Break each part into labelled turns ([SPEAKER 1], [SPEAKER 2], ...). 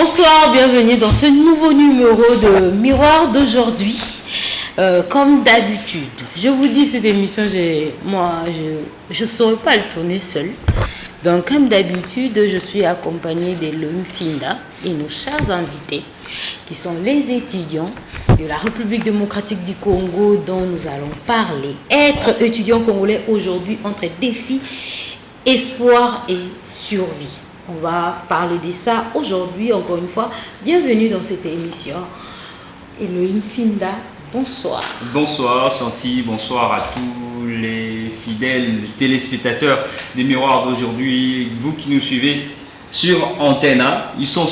[SPEAKER 1] Bonsoir, bienvenue dans ce nouveau numéro de Miroir d'aujourd'hui. Comme d'habitude, je vous dis cette émission, je ne saurais pas le tourner seule. Donc comme d'habitude, je suis accompagnée d'Elohim Finda et nos chers invités qui sont les étudiants de la République démocratique du Congo dont nous allons parler. Être étudiant congolais aujourd'hui entre défis, espoir et survie. On va parler de ça aujourd'hui, encore une fois. Bienvenue dans cette émission. Elohim Finda, bonsoir.
[SPEAKER 2] Bonsoir Chanty, bonsoir à tous les fidèles téléspectateurs des Miroirs d'aujourd'hui. Vous qui nous suivez sur Antenne, ils sont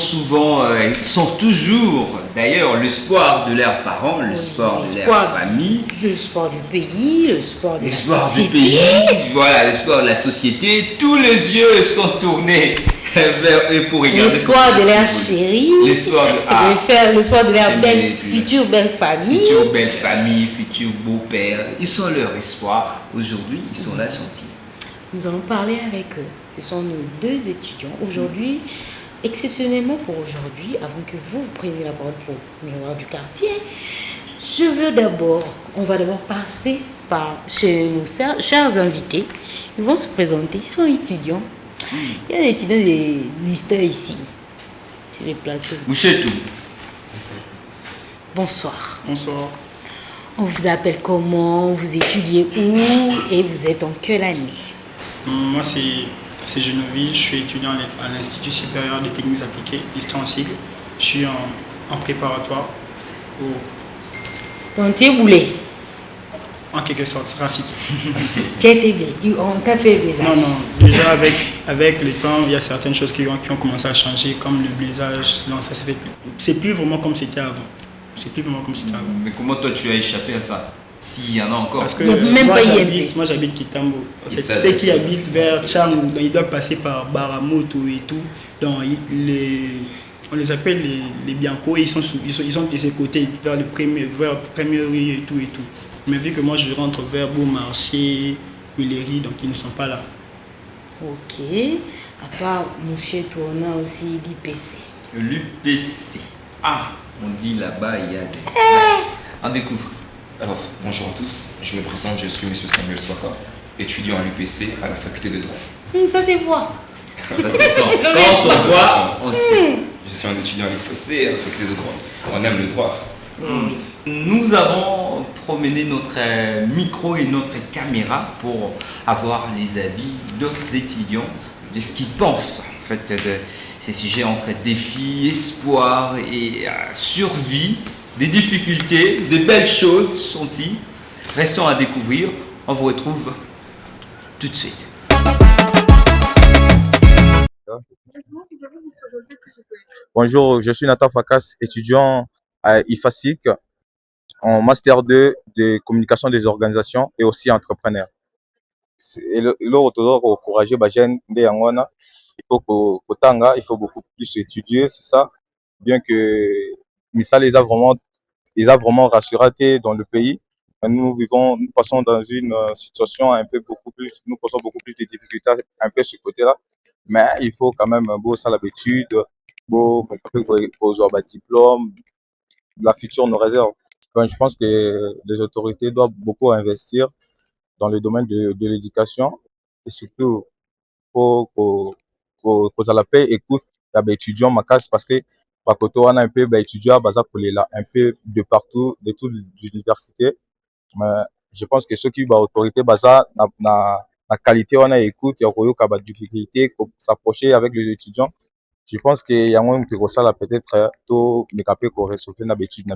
[SPEAKER 2] toujours d'ailleurs l'espoir de leurs parents, l'espoir de leur famille,
[SPEAKER 1] l'espoir du pays, l'espoir de la société.
[SPEAKER 2] Voilà, l'espoir de la société. Tous les yeux sont tournés vers eux pour regarder.
[SPEAKER 1] L'espoir de leur chérie, l'espoir de leur future belle famille.
[SPEAKER 2] Future belle famille, futur beau-père. Ils sont leur espoir. Aujourd'hui, ils sont là, Chanty.
[SPEAKER 1] Nous allons parler avec eux. Ce sont nos deux étudiants. Aujourd'hui, exceptionnellement pour aujourd'hui, avant que vous preniez la parole pour Miroir du quartier, on va d'abord passer chez nos chers invités. Ils vont se présenter. Ils sont étudiants. Il y a un étudiant de l'histoire ici, sur les plateaux.
[SPEAKER 2] Bouchetou.
[SPEAKER 1] Bonsoir.
[SPEAKER 3] Bonsoir.
[SPEAKER 1] On vous appelle comment? Vous étudiez où? Et vous êtes en quelle année?
[SPEAKER 3] Moi, c'est Genovi. Je suis étudiant à l'Institut supérieur des techniques appliquées, l'histoire en cycle. Je suis en préparatoire
[SPEAKER 1] Donc, tu es boulé?
[SPEAKER 3] En quelque sorte, Rafik.
[SPEAKER 1] Tu as été bien, on t'a fait des âges.
[SPEAKER 3] Non, déjà avec le temps, il y a certaines choses qui ont commencé à changer, comme le blésage. Non, ça s'est fait. C'est plus vraiment comme c'était avant.
[SPEAKER 2] Mais comment toi tu as échappé à ça? S'il y en a encore.
[SPEAKER 3] Parce que
[SPEAKER 1] il y a même pas
[SPEAKER 3] moi j'habite Kitambo. En fait, ceux qui habitent vers Tchang, ils doivent passer par Baramoto et tout. Donc on les appelle les Bianco et ils sont de ces côtés, vers Premier Rue et tout. Mais vu que moi je rentre vers Beaumarchais, Huileries, donc ils ne sont pas là.
[SPEAKER 1] Ok. À part Mouchetou, on a aussi l'UPC.
[SPEAKER 2] L'UPC. Ah, on dit là-bas, il y a des... On découvre.
[SPEAKER 4] Alors, bonjour à tous, je me présente, je suis M. Samuel Swaka, étudiant à l'UPC à la faculté de droit.
[SPEAKER 1] Ça c'est voix.
[SPEAKER 2] Ça se sent. Quand on voit, on sait.
[SPEAKER 4] Je suis un étudiant à l'UPC à la faculté de droit. On aime le droit.
[SPEAKER 2] Nous avons promené notre micro et notre caméra pour avoir les avis d'autres étudiants de ce qu'ils pensent en fait de ces sujets entre défis, espoir et survie, des difficultés, des belles choses, Chanty. Restons à découvrir. On vous retrouve tout de suite.
[SPEAKER 5] Bonjour, je suis Nathan Fakas, étudiant à IFASIC en Master 2 de communication des organisations et aussi entrepreneur. L'autre encourager les jeunes de Yangwana, il faut beaucoup plus étudier, c'est ça. Bien que Missa les a vraiment rassurés dans le pays. Nous passons dans une situation nous passons beaucoup plus de difficultés un peu sur ce côté-là. Mais il faut quand même ça l'habitude, avoir un diplôme, la future nous réserve. Donc, je pense que les autorités doivent beaucoup investir dans le domaine de l'éducation et surtout pour la paix écoute les étudiants ma casse parce que par côté on a un peu étudiants un peu de partout de toutes les universités. Mais je pense que ceux qui ont autorité la qualité on a écoute il y a des difficultés pour s'approcher avec les étudiants. Je pense qu'il y a moins que ça peut-être tout les capables pour résoudre nos études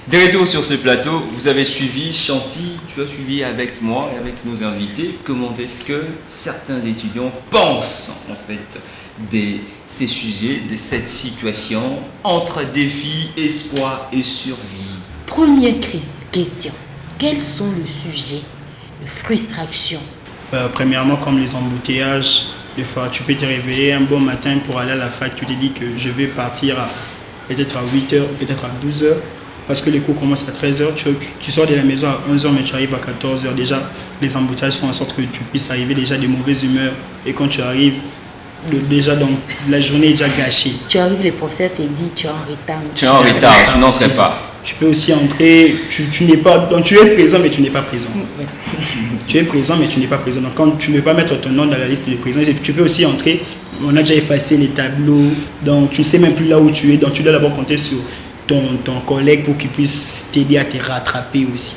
[SPEAKER 2] De retour sur ce plateau, vous avez suivi Chanty, tu as suivi avec moi et avec nos invités comment est-ce que certains étudiants pensent en fait de ces sujets, de cette situation entre défis, espoir et survie.
[SPEAKER 1] Première question, quels sont les sujets de frustration?
[SPEAKER 3] Premièrement, comme les embouteillages, des fois tu peux te réveiller un bon matin pour aller à la fac, tu te dis que je vais partir peut-être à 8h, peut-être à 12h. Parce que les cours commencent à 13h, tu sors de la maison à 11h, mais tu arrives à 14h. Déjà, les embouteillages font en sorte que tu puisses arriver déjà de mauvaise humeur. Et quand tu arrives, déjà, donc, la journée est déjà gâchée.
[SPEAKER 1] Tu arrives, le professeur te dit tu es en retard.
[SPEAKER 2] Tu es en retard, tu n'en sais pas.
[SPEAKER 3] Tu peux aussi entrer, tu n'es pas, donc tu es présent mais tu n'es pas présent. Tu es présent mais tu n'es pas présent. Donc quand tu ne veux pas mettre ton nom dans la liste de présents, tu peux aussi entrer. On a déjà effacé les tableaux, donc tu ne sais même plus là où tu es, donc tu dois d'abord compter sur ton collègue pour qu'il puisse t'aider à te rattraper aussi.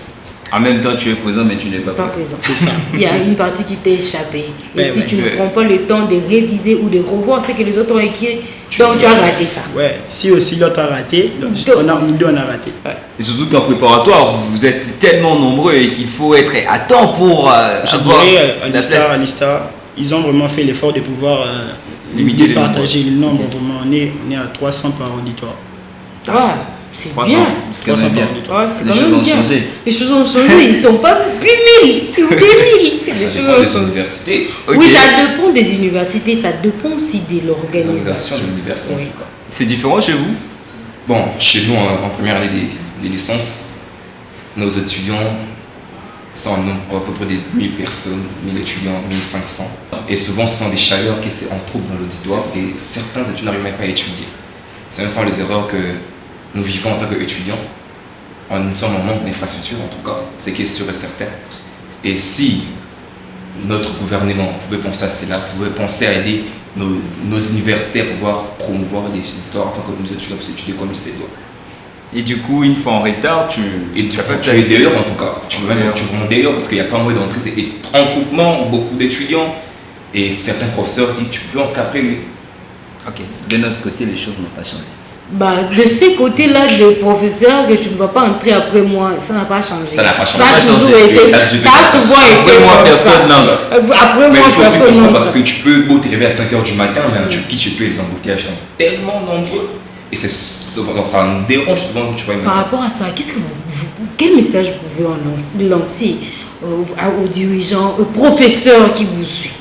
[SPEAKER 2] En même temps, tu es présent, mais tu n'es pas présent.
[SPEAKER 3] C'est ça.
[SPEAKER 1] Il y a une partie qui t'est échappée. Et
[SPEAKER 3] Ouais,
[SPEAKER 1] si
[SPEAKER 3] ouais.
[SPEAKER 1] tu ne prends pas le temps de réviser ou de revoir ce que les autres ont écrit, donc tu as raté ça.
[SPEAKER 3] Ouais, si aussi l'autre a raté, donc nous deux on a raté.
[SPEAKER 2] Et surtout qu'en préparatoire, vous êtes tellement nombreux et qu'il faut être à temps pour
[SPEAKER 3] Je
[SPEAKER 2] avoir
[SPEAKER 3] dirais
[SPEAKER 2] la place.
[SPEAKER 3] à l'ISTAR, ils ont vraiment fait l'effort de pouvoir
[SPEAKER 2] Limiter les
[SPEAKER 3] partager le nombre. Vraiment, on est à 300 par auditoire.
[SPEAKER 1] Ah, c'est
[SPEAKER 2] 300,
[SPEAKER 1] bien.
[SPEAKER 2] c'est quand même bien.
[SPEAKER 1] Ouais, c'est
[SPEAKER 2] Les
[SPEAKER 1] quand
[SPEAKER 2] choses
[SPEAKER 1] même
[SPEAKER 2] ont
[SPEAKER 1] bien.
[SPEAKER 2] changé.
[SPEAKER 1] Les choses ont changé, ils sont pas plus 1000 ou 2000. Les
[SPEAKER 4] Ça
[SPEAKER 1] choses
[SPEAKER 4] dépend
[SPEAKER 1] ont
[SPEAKER 4] des
[SPEAKER 1] changé.
[SPEAKER 4] universités.
[SPEAKER 2] Ok.
[SPEAKER 1] Oui, ça dépend des universités, ça dépend aussi de
[SPEAKER 4] L'organisation
[SPEAKER 1] l'organisation.
[SPEAKER 4] de l'université,
[SPEAKER 1] Oui.
[SPEAKER 4] en tout cas.
[SPEAKER 2] C'est différent chez vous?
[SPEAKER 4] Bon, chez nous, en première année des licences, nos étudiants sont en nombre à peu près de 1000 personnes, 1000 étudiants, 1500. Et souvent, ce sont des chaleurs qui s'entretrouvent dans l'auditoire et certains étudiants n'arrivent même pas à étudier. Ce sont les erreurs que nous vivons en tant qu'étudiants. Nous sommes en manque d'infrastructures, en tout cas, c'est qui est sûr et certain. Et si notre gouvernement pouvait penser à cela, pouvait penser à aider nos universités à pouvoir promouvoir des histoires afin que nos étudiants puissent étudier comme il se doit.
[SPEAKER 2] Et du coup, une fois en retard, tu
[SPEAKER 4] es d'ailleurs en tout cas. Tu es d'ailleurs parce qu'il n'y a pas moyen d'entrer. Et en groupement, beaucoup d'étudiants et certains professeurs disent tu peux entrer après lui.
[SPEAKER 2] Ok, de notre côté, les choses n'ont pas changé.
[SPEAKER 1] Bah, de ces côtés-là, des professeurs, que tu ne vas pas entrer après moi, ça n'a pas changé.
[SPEAKER 4] Ça n'a pas changé.
[SPEAKER 1] Ça a toujours été. Ça a souvent été.
[SPEAKER 2] Après moi,
[SPEAKER 1] comme
[SPEAKER 2] personne
[SPEAKER 1] ça.
[SPEAKER 2] n'entre.
[SPEAKER 1] Après
[SPEAKER 4] Mais
[SPEAKER 1] moi,
[SPEAKER 4] il faut aussi
[SPEAKER 1] personne
[SPEAKER 4] comprendre
[SPEAKER 1] n'entre.
[SPEAKER 4] parce que tu peux beau te réveiller à 5h du matin, mais en Turquie, tu peux, les embouteillages sont tellement nombreux. Et ça me dérange souvent que tu vois.
[SPEAKER 1] Par rapport à ça, quel message vous pouvez lancer aux dirigeants, aux professeurs qui vous suivent?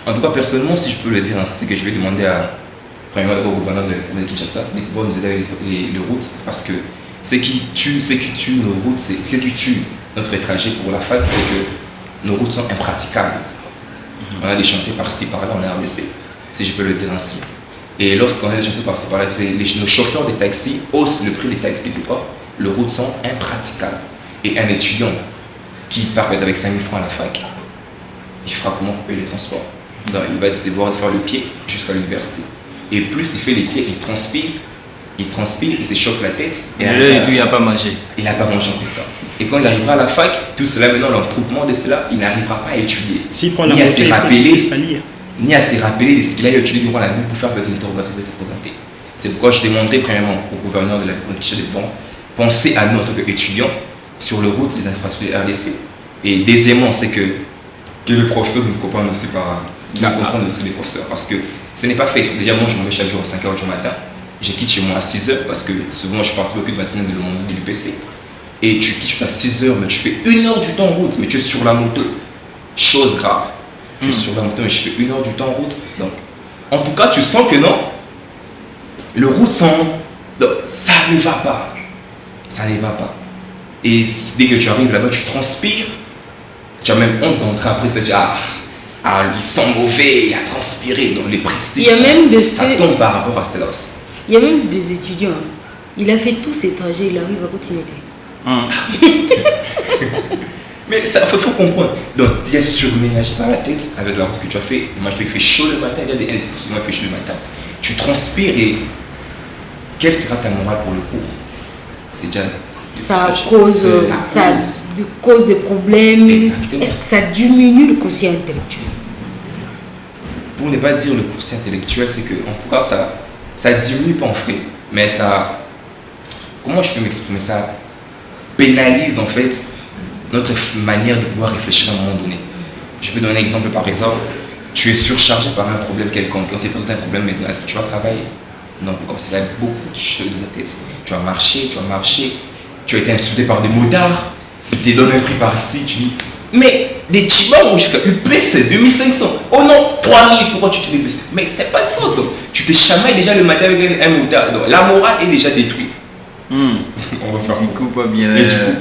[SPEAKER 4] En tout cas, personnellement, si je peux le dire ainsi, c'est que je vais demander premièrement d'abord au gouverneur de Kinshasa de pouvoir nous aider avec les routes, parce que ce qui tue nos routes, ce qui tue notre trajet pour la fac, c'est que nos routes sont impraticables. On a des chantiers par-ci, par-là en RDC, si je peux le dire ainsi. Et lorsqu'on a des chantiers par-ci, par-là, nos chauffeurs de taxis haussent le prix des taxis. Pourquoi? Les routes sont impraticables. Et un étudiant qui part avec 5 000 francs à la fac, il fera comment pour payer les transports? Donc, il va devoir faire le pied jusqu'à l'université. Et plus il fait les pieds, il transpire, il s'échauffe la tête.
[SPEAKER 2] Et là, il n'a pas mangé.
[SPEAKER 4] Il n'a pas mangé en plus ça. Et quand il arrivera à la fac, tout cela, maintenant, l'entroupement de cela, il n'arrivera pas à étudier.
[SPEAKER 3] S'il prend la
[SPEAKER 4] ni à
[SPEAKER 3] moto,
[SPEAKER 4] se
[SPEAKER 3] il peut
[SPEAKER 4] rappeler,
[SPEAKER 3] se salir.
[SPEAKER 4] ni à se rappeler de ce qu'il a étudié durant la nuit pour faire des interrogations et se présenter. C'est pourquoi je demanderai premièrement au gouverneur de la République de Bon, penser à nous en tant qu'étudiants sur le route des infrastructures RDC. Et deuxièmement, c'est que le professeur nous comprenne aussi les professeurs. Parce que ce n'est pas fait. Déjà, moi, je me réveille chaque jour à 5h du matin. Je quitte chez moi à 6h parce que souvent, je suis parti beaucoup de matinée de l'UPC. Et tu quittes à 6h, mais tu fais 1 heure du temps en route, mais tu es sur la moto. Chose grave. Tu es sur la moto, mais je fais 1 heure du temps en route. Donc, en tout cas, tu sens que non, le route ça ne va pas. Ça ne va pas. Et dès que tu arrives là-bas, tu transpires. Tu as même honte d'entrer après, c'est il sent mauvais, il a transpiré dans les prestiges.
[SPEAKER 1] Il y a même de
[SPEAKER 4] ça tombe par rapport à cela aussi.
[SPEAKER 1] Il y a même des étudiants. Il a fait tous ses trajets, il arrive à continuité.
[SPEAKER 4] Mais il faut comprendre. Donc, tu es surménagé par la tête avec la route que tu as fait. Moi, je te fais chaud le matin. Il y a des souvent fait chaud le matin. Tu transpires et quelle sera ta morale pour le cours? C'est déjà.
[SPEAKER 1] Ça cause des problèmes.
[SPEAKER 4] Exactement.
[SPEAKER 1] Est-ce que ça diminue le quotient intellectuel?
[SPEAKER 4] Pour ne pas dire le quotient intellectuel, c'est que, en tout cas, ça diminue pas en frais. Mais ça. Comment je peux m'exprimer ça? Pénalise en fait notre manière de pouvoir réfléchir à un moment donné. Je peux donner un exemple. Par exemple, tu es surchargé par un problème quelconque. Quand tu es présenté un problème maintenant, est-ce que tu vas travailler? Non, comme c'est beaucoup de choses dans la tête. Tu vas marcher, tu as été insulté par des motards, ils te donnent un prix par ici, tu dis mais des chibans jusqu'à UPC c'est 2500. Oh non, 3000, pourquoi tu te déplaces? Mais c'est pas de sens. Donc tu te chamailles déjà le matin avec un motard. Donc la morale est déjà détruite. On va faire
[SPEAKER 2] pas bien.
[SPEAKER 4] Et du coup,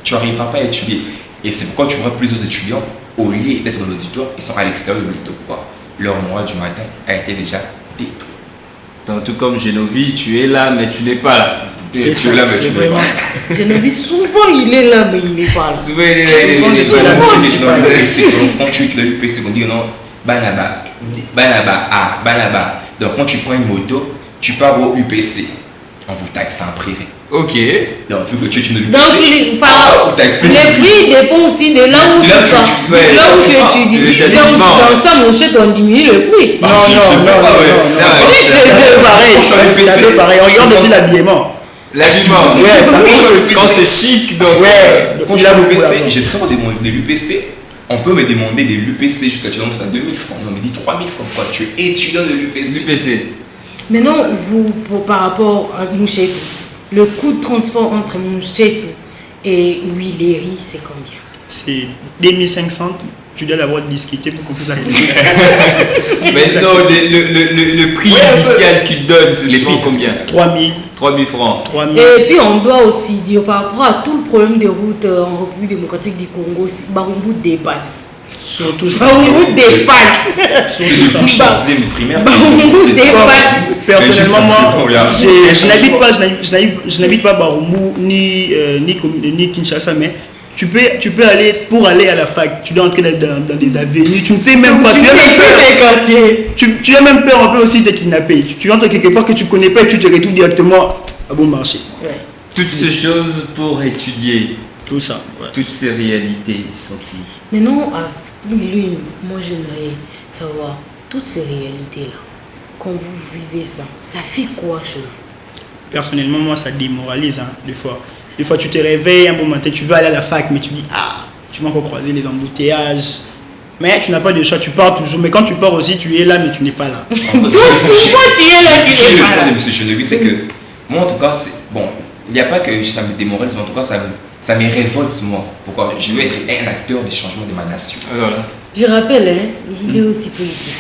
[SPEAKER 4] tu n'arriveras pas à étudier. Et c'est pourquoi tu vois plusieurs étudiants, au lieu d'être dans l'auditoire, ils sont à l'extérieur de l'auditoire. Pourquoi? leur moral du matin a été déjà détruit.
[SPEAKER 2] Donc, tout comme Genovi, tu es là, mais tu n'es pas là.
[SPEAKER 3] C'est ça,
[SPEAKER 4] là, mais
[SPEAKER 3] c'est
[SPEAKER 4] tu n'es
[SPEAKER 3] vraiment
[SPEAKER 4] pas.
[SPEAKER 3] ça.
[SPEAKER 1] Genovi, souvent il est là, mais il n'est pas là.
[SPEAKER 2] Souvent, il est là, il est
[SPEAKER 3] Souvent,
[SPEAKER 2] là.
[SPEAKER 3] je suis là, mais je suis pas là.
[SPEAKER 4] Quand tu dois l'UPC, on dit non, Banaba. Donc quand tu prends une moto, tu pars au UPC. On vous taxe un prix.
[SPEAKER 2] Ok.
[SPEAKER 4] Donc vu que tu ne l'UPC.
[SPEAKER 1] Donc, les prix dépendent aussi de là où tu étudies. Donc, dans ça, mon cher, on diminue le prix.
[SPEAKER 3] Non,
[SPEAKER 4] c'est
[SPEAKER 3] pareil. On regarde aussi l'habillement.
[SPEAKER 2] L'habillement.
[SPEAKER 3] Ouais, ça
[SPEAKER 2] quand c'est chic, donc.
[SPEAKER 3] Ouais,
[SPEAKER 4] quand je suis à l'UPC, je sors de l'UPC. On peut me demander de l'UPC jusqu'à tu commences à 2000 francs. On me dit 3000 francs. Pourquoi tu es étudiant de l'UPC?
[SPEAKER 2] l'UPC.
[SPEAKER 1] Maintenant, par rapport à Mouchetou, le coût de transport entre Mouchetou et Huiléry, c'est combien?
[SPEAKER 3] C'est 2500. Tu dois l'avoir discuté pour qu'on puisse activer.
[SPEAKER 2] Mais sinon, le prix initial qu'il donne, c'est les prix combien?
[SPEAKER 3] 3000.
[SPEAKER 2] 3000 francs.
[SPEAKER 3] 3000.
[SPEAKER 1] Et puis on doit aussi dire par rapport à tout le problème des routes en République démocratique du Congo, Barumbu dépasse.
[SPEAKER 3] Surtout ça.
[SPEAKER 1] Barumbu dépasse.
[SPEAKER 4] C'est depuis sixième de primaire.
[SPEAKER 1] Barumbu dépasse.
[SPEAKER 3] Personnellement, moi, je n'habite pas Barumbu ni Kinshasa, mais tu peux aller, pour aller à la fac, tu dois entrer dans des avenues, tu ne sais même pas, tu as même peur un peu aussi d'être kidnappé. Tu entres quelque part que tu ne connais pas et tu te retrouves directement à bon marché.
[SPEAKER 1] Ouais.
[SPEAKER 2] Toutes ces choses pour étudier
[SPEAKER 3] Tout ça. Ouais.
[SPEAKER 2] toutes ces réalités sorties.
[SPEAKER 1] Maintenant, lui, moi j'aimerais savoir toutes ces réalités-là. Quand vous vivez ça, ça fait quoi chez vous?
[SPEAKER 3] Personnellement, moi, ça démoralise des fois. Des fois, tu te réveilles un bon matin, tu veux aller à la fac, mais tu dis, tu vas encore croiser les embouteillages. Mais tu n'as pas de choix, tu pars toujours. Mais quand tu pars aussi, tu es là, mais tu n'es pas là.
[SPEAKER 1] Toi, souvent, tu es là, tu
[SPEAKER 4] Le
[SPEAKER 1] n'es pas
[SPEAKER 4] point
[SPEAKER 1] là.
[SPEAKER 4] de M. Geneviève, c'est que moi, en tout cas, bon, il n'y a pas que ça me démoralise, mais en tout cas, ça me révolte, moi. Pourquoi? Je veux être un acteur du changement de ma nation.
[SPEAKER 2] Voilà.
[SPEAKER 1] Je rappelle, il est aussi politique.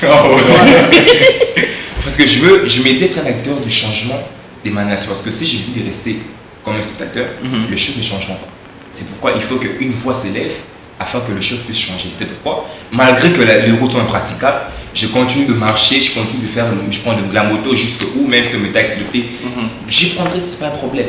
[SPEAKER 4] Parce que je m'étais être un acteur du changement de ma nation. Parce que si j'ai voulu rester comme un spectateur, les choses ne changeront pas. C'est pourquoi il faut qu'une voix s'élève afin que les choses puissent changer. C'est pourquoi, malgré que les routes sont impraticables, je continue de marcher, je continue de faire, je prends de la moto jusqu'où, même si on me taxe le prix, j'y prendrai, c'est pas un problème.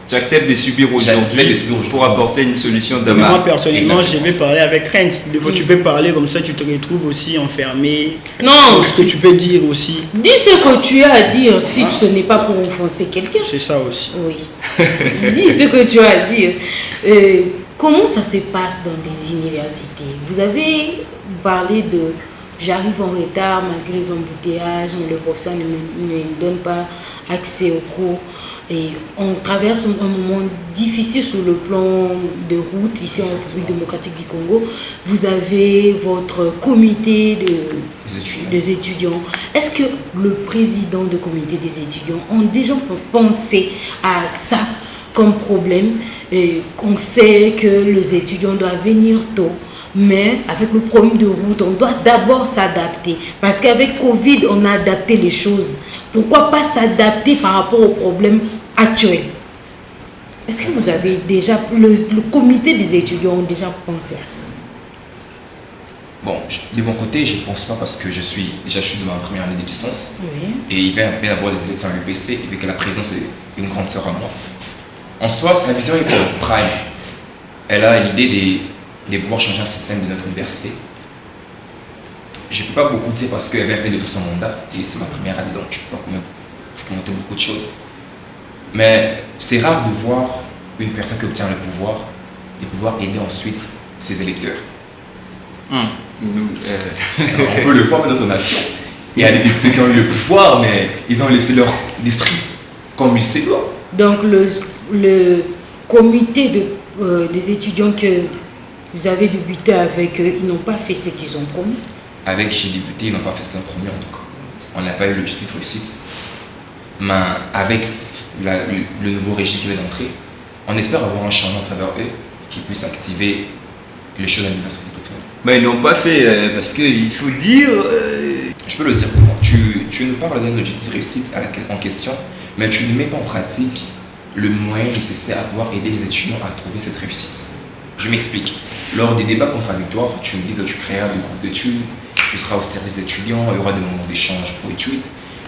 [SPEAKER 2] Tu acceptes de subir aujourd'hui pour apporter une solution demain.
[SPEAKER 3] Moi, personnellement,
[SPEAKER 4] Exactement.
[SPEAKER 3] je vais parler avec crainte. Des fois, tu peux parler comme ça, tu te retrouves aussi enfermé.
[SPEAKER 1] Non,
[SPEAKER 3] Ce que tu peux dire aussi,
[SPEAKER 1] dis ce que tu as à dire si ce n'est pas pour enfoncer quelqu'un.
[SPEAKER 3] c'est ça aussi.
[SPEAKER 1] Oui. Dis ce que tu as à dire. Comment ça se passe dans les universités? Vous avez parlé de j'arrive en retard malgré les embouteillages, mais le professeur ne me donne pas accès aux cours. Et on traverse un moment difficile sur le plan de route ici en République démocratique du Congo. Vous avez votre comité des étudiants. Est-ce que le président du comité des étudiants ont déjà pensé à ça comme problème? Et on sait que les étudiants doivent venir tôt. Mais avec le problème de route, on doit d'abord s'adapter. Parce qu'avec Covid, on a adapté les choses. Pourquoi pas s'adapter par rapport aux problèmes actuels? Est-ce que vous avez déjà, le comité des étudiants ont déjà pensé à ça?
[SPEAKER 4] Bon, de mon côté, je ne pense pas parce que je suis dans ma première année de licence.
[SPEAKER 1] Oui.
[SPEAKER 4] Et il va y avoir les élections à l'UPC et puis que la présidence est une grande sœur à moi. En soi, sa vision est que Prime, elle a l'idée de pouvoir changer un système de notre université. Je ne peux pas beaucoup dire parce qu'elle vient à peine de son mandat et c'est ma première année, donc je ne peux pas commenter beaucoup de choses. Mais c'est rare de voir une personne qui obtient le pouvoir, de pouvoir aider ensuite ses électeurs. On peut le voir dans notre nation. Il y a des députés qui ont eu le pouvoir, mais ils ont laissé leur district comme il se doit.
[SPEAKER 1] Donc le comité des étudiants que vous avez débuté avec eux, ils n'ont pas fait ce qu'ils ont promis?
[SPEAKER 4] Avec chez députés, ils n'ont pas fait ce qu'ils ont promis en tout cas. On n'a pas eu l'objectif réussite. Mais avec le nouveau régime qui vient d'entrer, on espère avoir un changement à travers eux qui puisse activer les choses à l'université de tout le monde.
[SPEAKER 2] Mais ils n'ont pas fait parce qu'il faut dire.
[SPEAKER 4] Je peux le dire comment. Tu nous parles d'un objectif réussite en question, mais tu ne mets pas en pratique le moyen nécessaire à pouvoir aider les étudiants à trouver cette réussite. Je m'explique. Lors des débats contradictoires, tu me dis que tu créeras des groupes d'études tu seras au service étudiant, il y aura des moments d'échange pour études.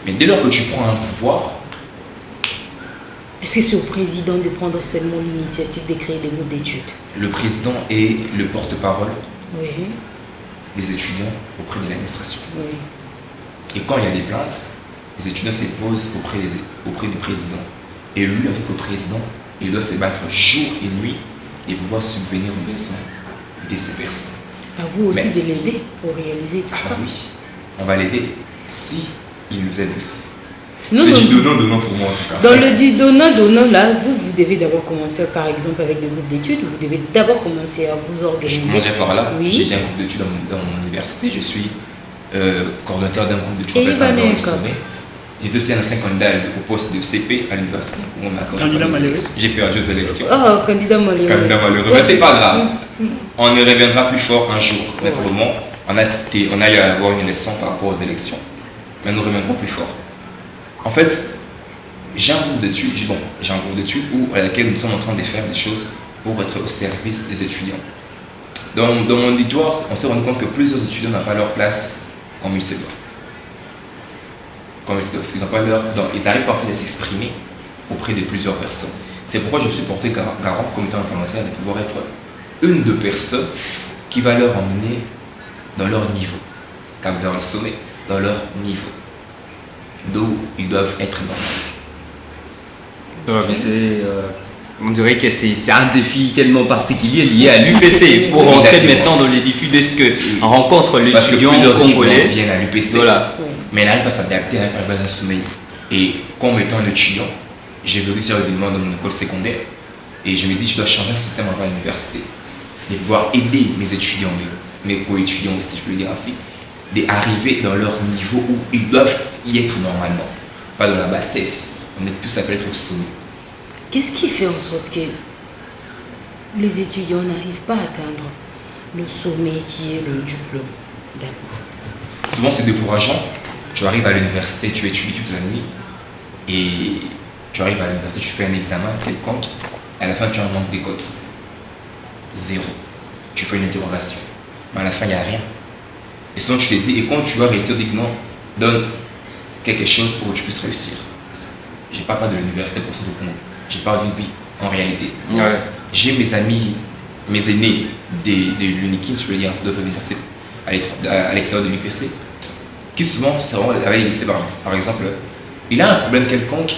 [SPEAKER 4] Mais dès lors que tu prends un pouvoir,
[SPEAKER 1] est-ce que c'est au président de prendre seulement l'initiative de créer des groupes d'études?
[SPEAKER 4] le président est le porte-parole
[SPEAKER 1] Oui,
[SPEAKER 4] des étudiants auprès de l'administration.
[SPEAKER 1] oui.
[SPEAKER 4] Et quand il y a des plaintes, les étudiants se posent auprès du président. Et lui, en tant que président, il doit se battre jour et nuit et pouvoir subvenir aux besoins de ces personnes.
[SPEAKER 1] À vous aussi
[SPEAKER 4] Mais-
[SPEAKER 1] de l'aider pour réaliser tout ça.
[SPEAKER 4] Oui, on va l'aider si il nous aide aussi.
[SPEAKER 1] Non,
[SPEAKER 4] C'est
[SPEAKER 1] non.
[SPEAKER 4] du donnant pour moi en tout cas.
[SPEAKER 1] Dans le du donnant, là, vous devez d'abord commencer par exemple avec des groupes d'études. Vous devez d'abord commencer à vous
[SPEAKER 4] Je
[SPEAKER 1] organiser.
[SPEAKER 4] commençais par là,
[SPEAKER 1] Oui.
[SPEAKER 4] j'ai été un groupe d'études dans mon université, je suis coordonnateur d'un groupe d'études
[SPEAKER 1] Et
[SPEAKER 4] en
[SPEAKER 1] il va
[SPEAKER 4] dans le
[SPEAKER 1] bien,
[SPEAKER 4] sommet. J'étais aussi un ancien candidat au poste de CP à l'université. On m'a accordé
[SPEAKER 3] Candidat
[SPEAKER 4] aux
[SPEAKER 3] malheureux.
[SPEAKER 4] élections. J'ai perdu aux élections.
[SPEAKER 1] Oh, candidat malheureux.
[SPEAKER 4] Candidat malheureux. Mais c'est pas grave. On y reviendra plus fort un jour. Mais pour le moment, on a eu à avoir une leçon par rapport aux élections. Mais nous reviendrons plus fort. En fait, j'ai un groupe d'études, à laquelle nous sommes en train de faire des choses pour être au service des étudiants. Dans mon auditoire, on s'est rendu compte que plusieurs étudiants n'ont pas leur place comme il se doit. Parce qu'ils n'ont pas ils n'arrivent pas en fait à s'exprimer auprès de plusieurs personnes. C'est pourquoi je me suis porté garant, comme étant intermédiaire, de pouvoir être une de personnes qui va leur emmener dans leur niveau, cap vers le sommet, dans leur niveau, d'où ils doivent être normalement.
[SPEAKER 2] On dirait que c'est un défi tellement particulier lié à l'UPC. Pour rentrer
[SPEAKER 4] Exactement.
[SPEAKER 2] maintenant dans les défis de ce qu'on rencontre
[SPEAKER 4] Parce que
[SPEAKER 2] l'étudiant
[SPEAKER 4] plusieurs étudiants
[SPEAKER 2] congolais.
[SPEAKER 4] viennent à l'UPC,
[SPEAKER 2] Voilà.
[SPEAKER 4] mais ils n'arrivent pas à s'adapter à un sommeil. Et comme étant un étudiant, j'ai évolué sur l'événement dans mon école secondaire et je me dis je dois changer un système avant l'université, de pouvoir aider mes étudiants, mes co-étudiants aussi, je peux le dire ainsi, d'arriver dans leur niveau où ils doivent y être normalement, pas dans la bassesse. On est tous appelés à être au sommet.
[SPEAKER 1] Qu'est-ce qui fait en sorte que les étudiants n'arrivent pas à atteindre le sommet qui est le diplôme d'abord?
[SPEAKER 4] Souvent c'est décourageant. Tu arrives à l'université, tu étudies toute la nuit et tu arrives à l'université, tu fais un examen quelconque, à la fin tu as un manque des cotes. 0. Tu fais une interrogation, mais à la fin il n'y a rien. Et sinon tu te dis, et quand tu vas réussir, dis que non, donne quelque chose pour que tu puisses réussir. Je ne parle pas de l'université pour ça, je parle d'une vie en réalité.
[SPEAKER 2] Ouais.
[SPEAKER 4] J'ai mes amis, mes aînés de l'UNIKIN, je veux dire, d'autres universités à l'extérieur de l'UPC, qui souvent seront avec l'équité par exemple, il a un problème quelconque,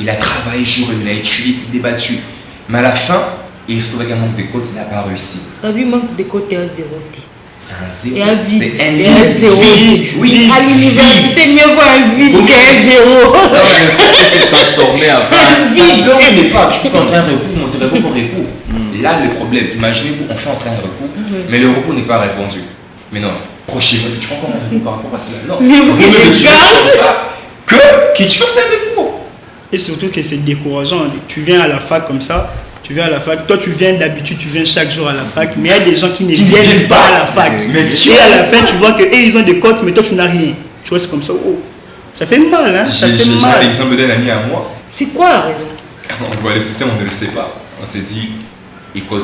[SPEAKER 4] il a travaillé jour et nuit, il a étudié, il s'est débattu, mais à la fin, il se trouve avec un manque de cotes, il n'a pas réussi.
[SPEAKER 1] T'as vu, manque de côté à 0.
[SPEAKER 4] C'est un zéro.
[SPEAKER 1] Et un vide.
[SPEAKER 4] C'est un
[SPEAKER 1] Et un zéro.
[SPEAKER 4] Oui.
[SPEAKER 1] À l'université, c'est mieux voir un vide
[SPEAKER 4] Oui.
[SPEAKER 1] qu'un zéro.
[SPEAKER 2] Ça s'est transformé avant.
[SPEAKER 1] Un vide.
[SPEAKER 4] Ça ne pas, tu peux faire un recours, monter recours pour recours. Là, le problème, imaginez-vous, on fait entrer un recours, mais le recours n'est pas répondu. Mais non, prochainement, si tu fais encore un recours par rapport à cela, non.
[SPEAKER 1] Mais vous
[SPEAKER 4] Vaut mieux
[SPEAKER 1] êtes
[SPEAKER 4] que tu fasses comme ça que tu fasses un recours.
[SPEAKER 3] Et surtout que c'est décourageant. Tu viens à la fac comme ça, tu viens à la fac, toi tu viens d'habitude, tu viens chaque jour à la fac, mais il y a des gens qui ne viennent pas à la fac.
[SPEAKER 4] Mais
[SPEAKER 3] Et à la fin, tu vois que ils ont des cotes, mais toi tu n'as rien. Tu vois, c'est comme ça. Oh. Ça fait mal, hein? Ça fait
[SPEAKER 4] J'ai
[SPEAKER 3] mal.
[SPEAKER 4] l'exemple d'un ami à moi.
[SPEAKER 1] C'est quoi la raison?
[SPEAKER 4] On voit le système, on ne le sait pas. On s'est dit, il code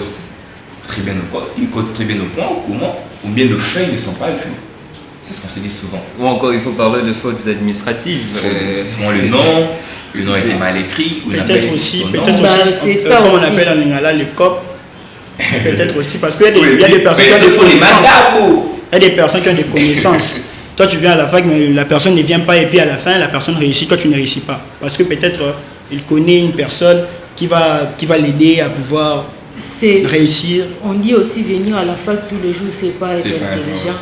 [SPEAKER 4] très bien nos points, ou comment, ou bien nos feuilles ne sont pas vues. C'est ce qu'on s'est dit souvent.
[SPEAKER 2] Ou encore, il faut parler de fautes administratives.
[SPEAKER 4] Souvent le nom a été mal écrit, ou il n'a pas
[SPEAKER 3] Peut-être
[SPEAKER 4] été
[SPEAKER 3] aussi,
[SPEAKER 4] son nom.
[SPEAKER 3] peut-être
[SPEAKER 1] Bah,
[SPEAKER 3] aussi,
[SPEAKER 1] c'est ça
[SPEAKER 3] comme on
[SPEAKER 1] aussi.
[SPEAKER 3] appelle en lingala le COP. Peut-être aussi, parce qu'il y a
[SPEAKER 4] Oui,
[SPEAKER 3] des, il y a des personnes qui ont des
[SPEAKER 4] pour les
[SPEAKER 3] connaissances.
[SPEAKER 4] mandats.
[SPEAKER 3] Il y a des personnes qui ont des connaissances. Toi, tu viens à la fac, mais la personne ne vient pas, et puis à la fin, la personne réussit, toi, tu ne réussis pas. Parce que peut-être il connaît une personne qui va l'aider à pouvoir
[SPEAKER 1] C'est,
[SPEAKER 3] réussir.
[SPEAKER 1] on dit aussi venir à la fac tous les jours, c'est pas être
[SPEAKER 4] C'est pas
[SPEAKER 1] intelligent.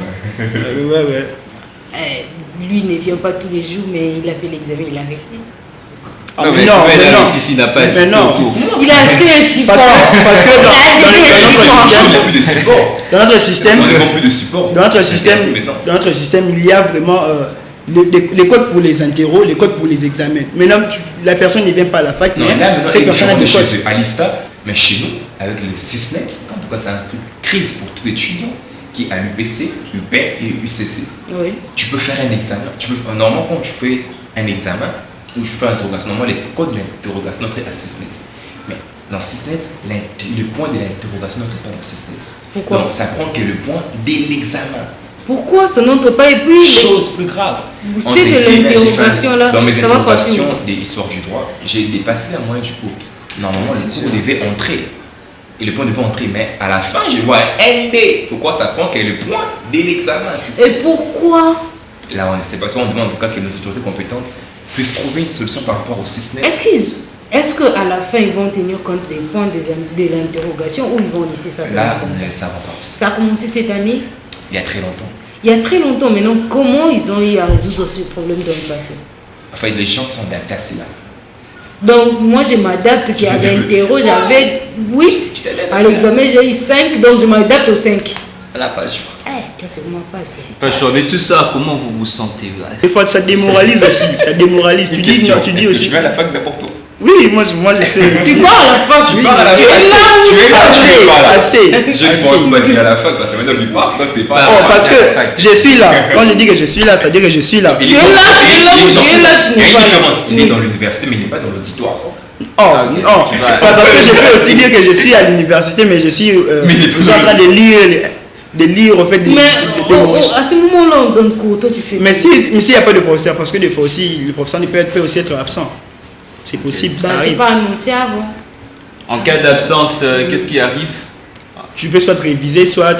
[SPEAKER 3] Ouais.
[SPEAKER 1] Lui ne vient pas tous les jours, mais il a fait l'examen, il a resté.
[SPEAKER 3] Ah,
[SPEAKER 2] Non, mais
[SPEAKER 3] non,
[SPEAKER 2] mais
[SPEAKER 3] mais
[SPEAKER 2] là,
[SPEAKER 3] non.
[SPEAKER 2] ici, n'a pas
[SPEAKER 3] Mais
[SPEAKER 2] assisté
[SPEAKER 3] non.
[SPEAKER 2] au cours.
[SPEAKER 1] Il a acheté un support.
[SPEAKER 3] Parce que
[SPEAKER 1] Il a acheté un support.
[SPEAKER 4] Il n'y a plus de support.
[SPEAKER 3] dans notre système,
[SPEAKER 4] On ne plus de support.
[SPEAKER 3] dans notre
[SPEAKER 4] C'est
[SPEAKER 3] système,
[SPEAKER 4] interdit maintenant.
[SPEAKER 3] dans notre système, il y a vraiment les codes pour les interros, les codes pour les examens. Maintenant, la personne ne vient pas à la fac,
[SPEAKER 4] Non,
[SPEAKER 3] mais
[SPEAKER 4] là, maintenant,
[SPEAKER 3] cette personne a des
[SPEAKER 4] chez
[SPEAKER 3] codes.
[SPEAKER 4] eux, à l'ISTA, mais chez nous, avec le Sysnet, en tout cas, c'est un truc crise pour tout étudiant qui est à l'UPC, UP et UCC.
[SPEAKER 1] Oui.
[SPEAKER 4] Tu peux faire un examen. Normalement, quand tu fais un examen ou tu fais une interrogation, normalement, les codes de l'interrogation n'entrent à Sysnet. Mais dans Sysnet, le point de l'interrogation n'entre pas dans Sysnet.
[SPEAKER 1] Pourquoi?
[SPEAKER 4] Donc, ça prend que le point de l'examen.
[SPEAKER 1] Pourquoi ça n'entre pas? Et puis,
[SPEAKER 4] chose plus grave.
[SPEAKER 1] c'est de l'interrogation là.
[SPEAKER 4] Dans mes
[SPEAKER 1] ça va
[SPEAKER 4] interrogations
[SPEAKER 1] continuer.
[SPEAKER 4] des histoires du droit, j'ai dépassé la moyenne du cours. Normalement, le cours devait entrer. Et le point devait entrer, mais à la fin, je vois un NB. Pourquoi ça prend quel est le point de l'examen?
[SPEAKER 1] Et pourquoi?
[SPEAKER 4] Là, c'est parce qu'on demande en tout cas que nos autorités compétentes puissent trouver une solution par rapport au système.
[SPEAKER 1] Est-ce qu'à la fin, ils vont tenir compte des points de l'interrogation ou ils vont laisser ça
[SPEAKER 4] Là,
[SPEAKER 1] comme
[SPEAKER 4] nous
[SPEAKER 1] ça?
[SPEAKER 4] ne savons pas.
[SPEAKER 1] Ça a commencé cette année?
[SPEAKER 4] Il y a très longtemps.
[SPEAKER 1] Il y a très longtemps maintenant. Comment ils ont eu à résoudre ce problème dans le passé?
[SPEAKER 4] Enfin, les gens sont adaptés à cela.
[SPEAKER 1] Donc, moi, je m'adapte. Il y a l'interro, j'avais 8. À l'examen, j'ai eu 5. Donc, je m'adapte aux 5.
[SPEAKER 4] On n'a pas le choix.
[SPEAKER 1] C'est vraiment pas ça.
[SPEAKER 2] Mais tout ça, comment vous vous sentez?
[SPEAKER 3] Des fois, ça démoralise aussi. Ça démoralise. Tu dis, non, tu dis aussi.
[SPEAKER 4] Tu vas à la fac n'importe où.
[SPEAKER 3] Oui, moi je sais.
[SPEAKER 1] Tu pars à la fac.
[SPEAKER 4] Tu pars à la fac.
[SPEAKER 3] Tu es là, tu es pas là. Assez.
[SPEAKER 4] Je ne pense pas qu'il est à la fac parce que maintenant qu'il part, c'est quoi, c'était pas.
[SPEAKER 3] Oh, parce que je suis là. Quand je dis que je suis là, ça veut dire que je suis là.
[SPEAKER 4] Il
[SPEAKER 1] Tu es là, tu es là, tu es là, tu
[SPEAKER 4] Il y a
[SPEAKER 1] n'es
[SPEAKER 4] une
[SPEAKER 1] pas là.
[SPEAKER 4] différence. Il est dans l'université, mais il n'est pas dans l'auditoire.
[SPEAKER 3] Oh, non. Parce que je peux aussi dire que je suis à l'université, mais je suis en train de lire en fait des
[SPEAKER 1] à ce moment-là, on donne cours. Toi, tu fais.
[SPEAKER 3] mais s'il n'y a pas de professeur, parce que des fois aussi, le professeur peut aussi être absent. C'est possible, ça
[SPEAKER 1] C'est
[SPEAKER 3] arrive.
[SPEAKER 1] pas annoncé avant.
[SPEAKER 2] En cas d'absence, qu'est-ce qui arrive?
[SPEAKER 3] Tu peux soit réviser, soit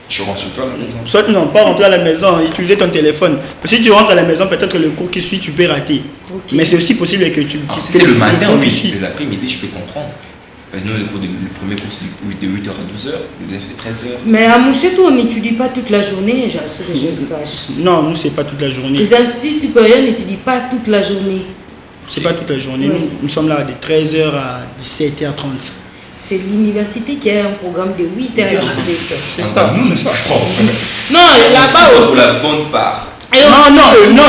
[SPEAKER 4] Tu rentres chez toi à la maison.
[SPEAKER 3] Soit non, pas rentrer à la maison, utiliser ton téléphone. Si tu rentres à la maison, peut-être le cours qui suit, tu peux rater.
[SPEAKER 1] Okay.
[SPEAKER 3] Mais c'est aussi possible que tu...
[SPEAKER 4] Si c'est le matin,
[SPEAKER 3] cours
[SPEAKER 4] oui.
[SPEAKER 3] qui suit.
[SPEAKER 4] Les après-midi, je peux comprendre. Parce que nous, le premier cours, c'est de 8h à 12h, le deuxième, c'est 13h.
[SPEAKER 1] Mais à Mouchetou, on n'étudie pas toute la journée, je sache.
[SPEAKER 3] Non, nous, c'est pas toute la journée.
[SPEAKER 1] Les instituts supérieurs n'étudient pas toute la journée.
[SPEAKER 3] C'est pas toute la journée.
[SPEAKER 1] Oui.
[SPEAKER 3] Nous sommes là de 13h à 17h30.
[SPEAKER 1] C'est l'université qui a un programme de 8h à 17h.
[SPEAKER 3] C'est ça.
[SPEAKER 4] Nous,
[SPEAKER 3] C'est ça.
[SPEAKER 1] Non, là-bas
[SPEAKER 4] pour
[SPEAKER 1] aussi.
[SPEAKER 4] la bonne part.
[SPEAKER 1] Non,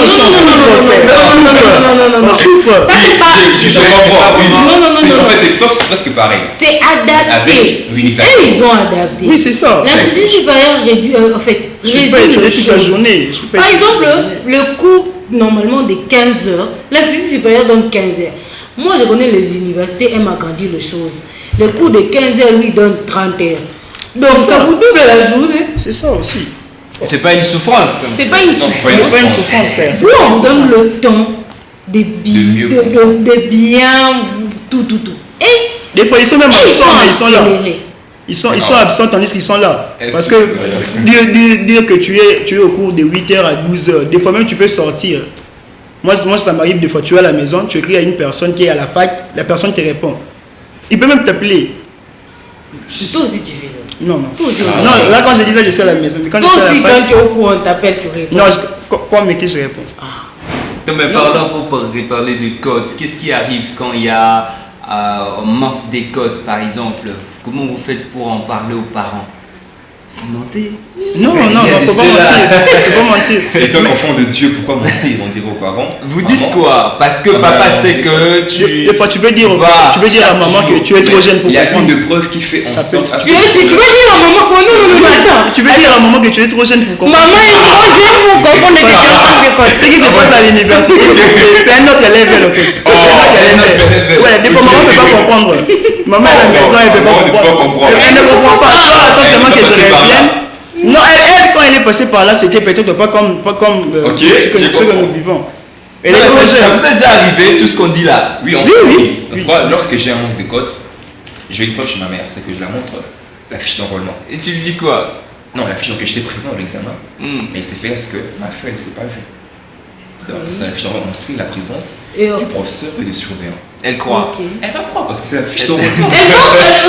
[SPEAKER 3] On souffre.
[SPEAKER 1] Ça, c'est pas.
[SPEAKER 4] Je comprends.
[SPEAKER 1] Non.
[SPEAKER 4] En fait, c'est presque pareil.
[SPEAKER 1] C'est adapté.
[SPEAKER 4] Oui, exactement.
[SPEAKER 1] Et ils ont adapté.
[SPEAKER 3] Oui, c'est ça.
[SPEAKER 1] L'institut supérieur réduit, en fait,
[SPEAKER 3] Je peux
[SPEAKER 1] résume
[SPEAKER 3] étudier
[SPEAKER 1] les
[SPEAKER 3] toute la
[SPEAKER 1] choses.
[SPEAKER 3] journée.
[SPEAKER 1] Par exemple, le cours normalement de 15 heures, l'institut supérieur donne 15 heures. Moi, je connais les universités, elles m'agrandissent les choses. Le cours de 15 heures, lui, donne 30 heures. Donc, ça vous double la journée.
[SPEAKER 3] C'est ça aussi.
[SPEAKER 2] C'est pas une souffrance.
[SPEAKER 1] C'est pas une
[SPEAKER 3] C'est
[SPEAKER 1] souffrance.
[SPEAKER 3] pas une souffrance, frère.
[SPEAKER 1] Vous, on donne le temps de bien, tout. Et
[SPEAKER 3] Des fois, ils sont même
[SPEAKER 1] ils
[SPEAKER 3] absents, mais ils sont là.
[SPEAKER 1] accélérés.
[SPEAKER 3] Ils sont absents tandis qu'ils sont là.
[SPEAKER 4] Est-ce
[SPEAKER 3] Parce
[SPEAKER 4] que
[SPEAKER 3] que dire que tu es au cours de 8h à 12h, des fois même tu peux sortir. Moi ça m'arrive des fois, tu es à la maison, tu écris à une personne qui est à la fac, la personne te répond. Il peut même t'appeler.
[SPEAKER 1] Toi aussi, tu fais ça.
[SPEAKER 3] Non.
[SPEAKER 1] Toi aussi,
[SPEAKER 3] Non, là quand je dis ça, je suis à la maison. Mais quand
[SPEAKER 1] toi
[SPEAKER 3] je suis à
[SPEAKER 1] aussi,
[SPEAKER 3] la fac,
[SPEAKER 1] quand tu es au cours, on t'appelle, tu réponds.
[SPEAKER 3] non, quand on m'écrit, je réponds.
[SPEAKER 2] Mais parlons pour parler de codes. Qu'est-ce qui arrive quand il y a un manque des codes, par exemple? Comment vous faites pour en parler aux parents? Vous mentez?
[SPEAKER 3] Non,
[SPEAKER 2] Il y a des
[SPEAKER 3] faut pas
[SPEAKER 2] ceux-là.
[SPEAKER 3] mentir. Faut pas mentir.
[SPEAKER 4] Et toi, enfant de Dieu, pourquoi mentir? On dirait aux parents.
[SPEAKER 2] Vous dites
[SPEAKER 4] Maman,
[SPEAKER 2] quoi? Parce que
[SPEAKER 4] Ah
[SPEAKER 2] papa
[SPEAKER 4] ben,
[SPEAKER 2] sait que tu.
[SPEAKER 3] Des fois, tu peux dire
[SPEAKER 2] vas
[SPEAKER 3] à maman que tu es trop jeune pour
[SPEAKER 4] Il y a une
[SPEAKER 3] comprendre.
[SPEAKER 4] de preuves qui fait en
[SPEAKER 3] Ça
[SPEAKER 4] sorte.
[SPEAKER 3] peut-
[SPEAKER 1] Tu veux dire à maman quoi? Non, attends.
[SPEAKER 3] Tu peux dire à maman que tu es trop jeune pour comprendre.
[SPEAKER 1] Maman est trop jeune pour comprendre les questions de code.
[SPEAKER 3] Ce qui se passe à l'université, c'est un autre level en fait.
[SPEAKER 4] Oh, c'est un autre level.
[SPEAKER 3] Ouais, des fois maman ne peut pas comprendre. Maman à la maison, elle ne peut
[SPEAKER 4] Maman ne peut
[SPEAKER 3] pas
[SPEAKER 4] pas
[SPEAKER 3] comprendre.
[SPEAKER 4] comprendre.
[SPEAKER 3] Elle ne comprend pas. Toi, attends seulement que je
[SPEAKER 4] Elle est passée par là.
[SPEAKER 3] revienne. Non, elle, quand elle est passée par là, c'était peut-être pas comme
[SPEAKER 4] Ok,
[SPEAKER 3] ce que
[SPEAKER 4] j'ai
[SPEAKER 3] ce que
[SPEAKER 4] compris.
[SPEAKER 3] nous vivons. Elle
[SPEAKER 2] Non,
[SPEAKER 3] est trop
[SPEAKER 2] ça
[SPEAKER 3] jeune.
[SPEAKER 2] vous est déjà arrivé, tout ce qu'on dit là?
[SPEAKER 4] Oui,
[SPEAKER 3] Oui.
[SPEAKER 4] En tout cas, lorsque j'ai un manque de codes, je vais une preuve chez ma mère, c'est que je la montre la fiche d'enrôlement.
[SPEAKER 2] Et tu lui dis quoi?
[SPEAKER 4] Non, la fiche, donc j'étais présent à l'examen,
[SPEAKER 2] Hmm.
[SPEAKER 4] mais c'est fait parce que ma feuille ne s'est pas vue. Donc, parce que dans la fiche d'enrôlement, on signe la présence
[SPEAKER 1] Et
[SPEAKER 4] du professeur et du surveillant.
[SPEAKER 2] Elle croit.
[SPEAKER 1] Ok.
[SPEAKER 4] Elle va croire parce que c'est la fiche d'enrôlement.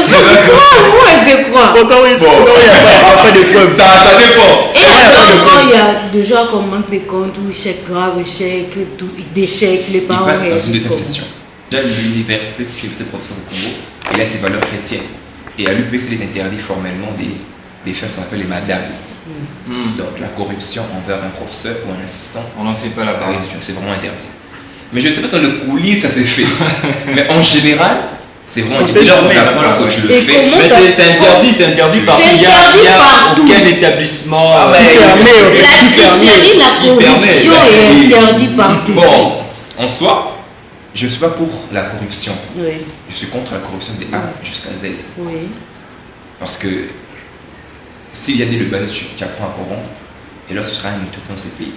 [SPEAKER 1] Pourquoi elle te croit?
[SPEAKER 3] Pourquoi il n'y a pas de preuves?
[SPEAKER 4] Ça dépend.
[SPEAKER 1] Et alors, quand il y a déjà comme manque de compte ou échec grave, échec, d'échec, les
[SPEAKER 4] Il
[SPEAKER 1] parents
[SPEAKER 4] passe dans une
[SPEAKER 1] réagissent
[SPEAKER 4] deuxième
[SPEAKER 1] comment?
[SPEAKER 4] session. Déjà, l'université, c'est l'université professeur au Congo, et là, c'est valeurs chrétiennes. Et à l'UPC, il est interdit formellement des faits qu'on appelle les madames. Donc, la corruption envers un professeur ou un assistant.
[SPEAKER 2] On n'en fait pas la
[SPEAKER 4] Ah
[SPEAKER 2] part.
[SPEAKER 4] oui, c'est vraiment interdit. Mais je ne sais pas si dans le coulisses ça s'est fait. Mais en général, c'est vraiment
[SPEAKER 3] On sait
[SPEAKER 4] interdit.
[SPEAKER 3] jamais.
[SPEAKER 4] Là, lorsque tu le
[SPEAKER 1] Et
[SPEAKER 4] fais,
[SPEAKER 1] comment
[SPEAKER 2] Mais
[SPEAKER 1] ça-
[SPEAKER 2] c'est interdit parce
[SPEAKER 1] C'est
[SPEAKER 2] qu'il n'y a,
[SPEAKER 1] interdit
[SPEAKER 2] il y a
[SPEAKER 1] partout.
[SPEAKER 2] aucun établissement.
[SPEAKER 3] Qui permet,
[SPEAKER 1] La tricherie, la corruption est interdite partout.
[SPEAKER 4] bon, en soi, je ne suis pas pour la corruption.
[SPEAKER 1] Oui,
[SPEAKER 4] Je suis contre la corruption de A jusqu'à Z.
[SPEAKER 1] oui.
[SPEAKER 4] Parce que s'il y a des le balai, tu apprends un Coran, Et lorsque tu seras un étudiant dans ces pays,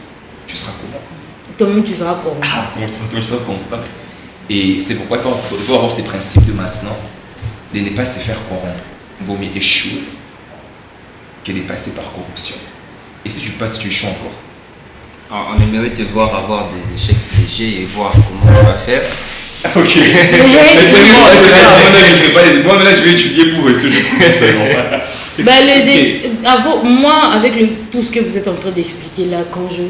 [SPEAKER 4] tu seras comment?
[SPEAKER 1] Toi-même, tu seras corrompu.
[SPEAKER 4] Ah, comment tu seras corrompu? Et c'est pourquoi il faut avoir ces principes de maintenant, de ne pas se faire corrompre. Il vaut mieux échouer que de passer par corruption. Et si tu passes, tu échoues encore.
[SPEAKER 2] Alors, on aimerait te voir avoir des échecs légers et voir comment tu vas faire.
[SPEAKER 4] Ok. C'est bon, moi maintenant je vais étudier pour rester juste comme ça.
[SPEAKER 1] Moi, avec tout ce que vous êtes en train d'expliquer là,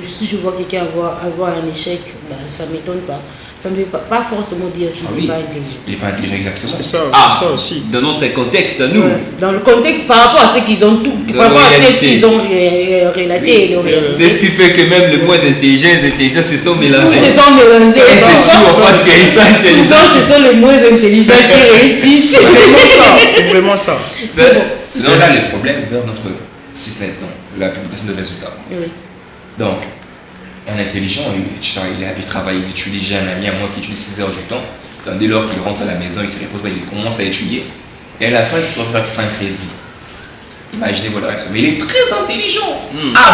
[SPEAKER 1] si je vois quelqu'un avoir un échec, ça ne m'étonne pas. Ça ne veut pas forcément dire qu'il n'est pas intelligent.
[SPEAKER 4] Il n'est pas intelligent, exactement.
[SPEAKER 3] C'est ça aussi.
[SPEAKER 2] Dans notre contexte, à nous.
[SPEAKER 1] Ouais. Dans le contexte, par rapport à ce qu'ils ont tout, par rapport à ce qu'ils ont relaté.
[SPEAKER 2] C'est ce qui fait que même les moins intelligents, se sont mélangés.
[SPEAKER 1] Ils se sont mélangés.
[SPEAKER 2] C'est sûr, parce qu'ils sont intelligents.
[SPEAKER 1] Souvent, ce sont les moins intelligents qui réussissent.
[SPEAKER 3] C'est vraiment ça.
[SPEAKER 4] C'est donc là le problème vers notre système, donc la publication de résultats.
[SPEAKER 1] Oui.
[SPEAKER 4] Donc, un intelligent, il travaille, il étudie. J'ai un ami à moi qui étudie 6 heures du temps. Donc, dès lors qu'il rentre à la maison, il se repose, il commence à étudier. Et à la fin, il se retrouve avec 5 crédits. Imaginez votre réaction. Mais il est très intelligent.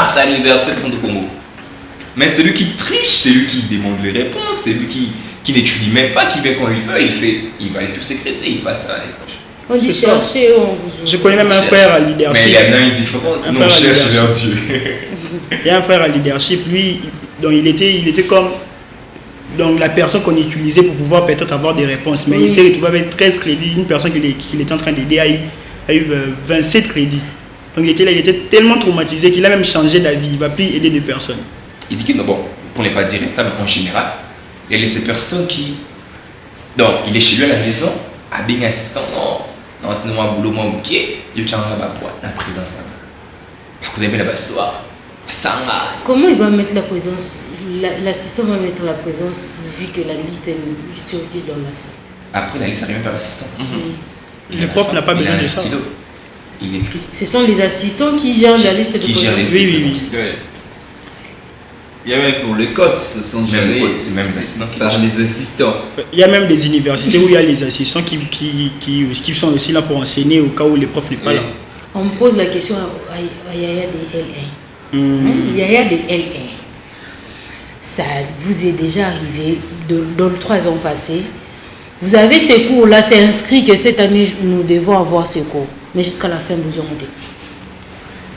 [SPEAKER 4] C'est à l'université de Congo. Mais c'est lui qui triche, c'est lui qui demande les réponses, c'est lui qui n'étudie même pas, qui vient quand il veut, il valide tous ses crédits, il passe à l'époque.
[SPEAKER 1] On dit chercher, on vous.
[SPEAKER 3] Je connais même un frère à leadership.
[SPEAKER 4] Mais il y a une différence. Non, cherche vers Dieu.
[SPEAKER 3] Il y a un frère à leadership, lui, donc il était comme donc la personne qu'on utilisait pour pouvoir peut-être avoir des réponses. Mais il s'est retrouvé avec 13 crédits. Une personne qu'il était en train d'aider a eu 27 crédits. Donc il était tellement traumatisé qu'il a même changé d'avis. Il ne va plus aider des personnes.
[SPEAKER 4] Il dit que, bon, pour ne pas dire ça, mais en général, il y a ces personnes qui. Donc, il est chez lui à la maison, à bien assistant, non, moi, boulot, moi, ok, il tient là-bas pour la présence là-bas. Par contre, il y a là-bas, soir, ça
[SPEAKER 1] Comment il va mettre la présence, l'assistant va mettre la présence vu que la liste est surveillée dans la salle?
[SPEAKER 4] Après, la liste arrive par l'assistant.
[SPEAKER 3] Le prof n'a pas besoin de ça.
[SPEAKER 4] Il écrit.
[SPEAKER 1] Ce sont les assistants qui gèrent la liste de présence.
[SPEAKER 4] Qui gèrent les listes.
[SPEAKER 3] Oui.
[SPEAKER 2] Il y a même pour les codes, ce sont gérés
[SPEAKER 4] même les assistants
[SPEAKER 2] par les assistants.
[SPEAKER 3] Il y a même des universités où il y a les assistants qui sont aussi là pour enseigner au cas où les profs n'est pas là.
[SPEAKER 1] On me pose la question à Yaya des L1. Yaya des L1. Ça vous est déjà arrivé dans les 3 ans passés. Vous avez ces cours-là, c'est inscrit que cette année nous devons avoir ces cours. Mais jusqu'à la fin, vous en avez.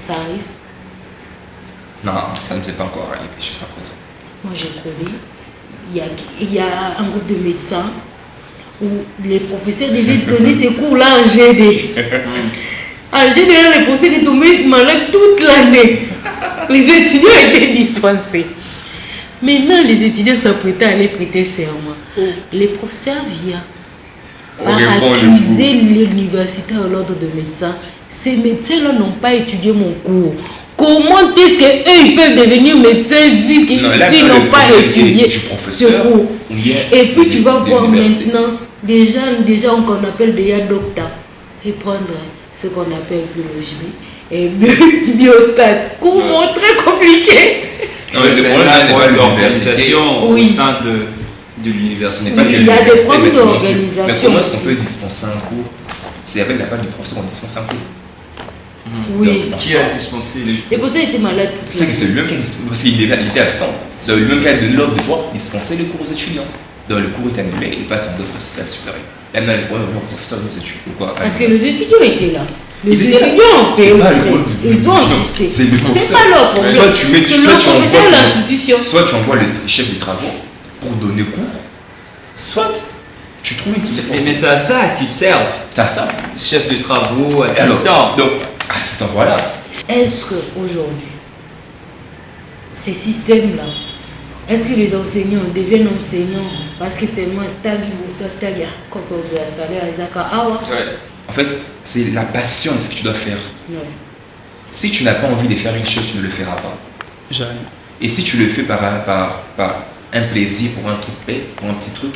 [SPEAKER 1] Ça arrive?
[SPEAKER 4] Non, ça ne nous est pas encore arrivé jusqu'à présent.
[SPEAKER 1] Moi, j'ai trouvé, il y a un groupe de médecins où les professeurs devaient donner ces cours-là en GD. En GD, les professeurs étaient tombés malades toute l'année. Les étudiants étaient dispensés. Maintenant, les étudiants s'apprêtaient à aller prêter serment. Les professeurs viennent accuser l'université à l'ordre de médecins. Ces médecins-là n'ont pas étudié mon cours. Comment est-ce qu'eux ils peuvent devenir médecins vu qu'ils n'ont pas étudié ce cours? Et puis tu vas voir maintenant, déjà qu'on appelle déjà docteur, reprendre ce qu'on appelle biologie et biostat. Comment? Très compliqué.
[SPEAKER 2] Non, mais c'est là l'organisation au sein de l'université.
[SPEAKER 1] Il y a des problèmes d'organisation.
[SPEAKER 4] Mais comment est-ce qu'on peut dispenser un cours? C'est avec la part du professeur qu'on dispense un cours.
[SPEAKER 1] Oui.
[SPEAKER 2] Qui a dispensé
[SPEAKER 1] les professeurs étaient malades.
[SPEAKER 4] C'est que c'est lui-même qui a dispensé, parce qu'il était absent. C'est lui-même qui a donné l'ordre de pouvoir dispenser les cours aux étudiants. Donc le cours est annulé, il passe en d'autres classes supérieures. Là maintenant, le problème est professeur aux étudiants.
[SPEAKER 1] Parce que les étudiants étaient là. Les étudiants ont payé. Ils ont assisté. C'est pas leur problème.
[SPEAKER 4] Soit tu envoies le chef des travaux pour donner cours, soit tu trouves une solution.
[SPEAKER 2] Mais c'est à ça qu'ils servent.
[SPEAKER 4] C'est à ça.
[SPEAKER 2] Chef de travaux, assistant.
[SPEAKER 4] Donc, assistant, voilà.
[SPEAKER 1] Est-ce qu'aujourd'hui, ces systèmes-là, est-ce que les enseignants deviennent enseignants parce que c'est moins tagi ou ça tagi comme on a salaire
[SPEAKER 4] en fait, c'est la passion de ce que tu dois faire.
[SPEAKER 1] Ouais.
[SPEAKER 4] Si tu n'as pas envie de faire une chose, tu ne le feras pas.
[SPEAKER 3] Jamais.
[SPEAKER 4] Et si tu le fais par un plaisir, pour un truc, pour un petit truc,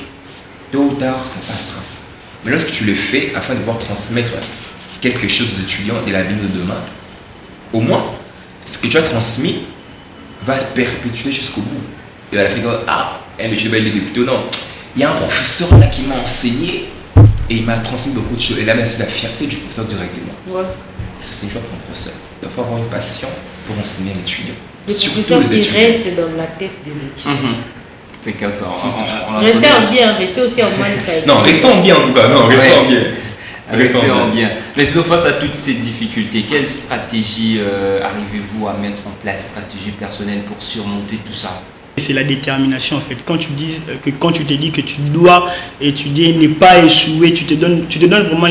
[SPEAKER 4] tôt ou tard, ça passera. Mais lorsque tu le fais afin de pouvoir transmettre quelque chose aux étudiants de la vie de demain, au moins, ce que tu as transmis va se perpétuer jusqu'au bout. Et à la fin, mais tu vas être député ou non. Il y a un professeur là qui m'a enseigné et il m'a transmis beaucoup de choses. Et là, c'est la fierté du professeur directement.
[SPEAKER 1] Ouais.
[SPEAKER 4] Parce que c'est une chose pour un professeur. Il faut avoir une passion pour enseigner un étudiant.
[SPEAKER 1] Des
[SPEAKER 4] Surtout
[SPEAKER 1] professeurs
[SPEAKER 4] les
[SPEAKER 1] qui
[SPEAKER 4] étudiants.
[SPEAKER 1] restent dans la tête des étudiants.
[SPEAKER 2] C'est comme ça.
[SPEAKER 1] Restez en bien, restez aussi en mindset.
[SPEAKER 4] Non, restons bien en tout cas. Non, restons
[SPEAKER 2] Ouais.
[SPEAKER 4] bien.
[SPEAKER 2] Restez en bien. Mais sinon, face à toutes ces difficultés, quelle stratégie arrivez-vous à mettre en place, stratégie personnelle pour surmonter tout ça?
[SPEAKER 3] C'est la détermination en fait. Quand tu te dis que tu dois étudier, ne pas échouer, tu te donnes vraiment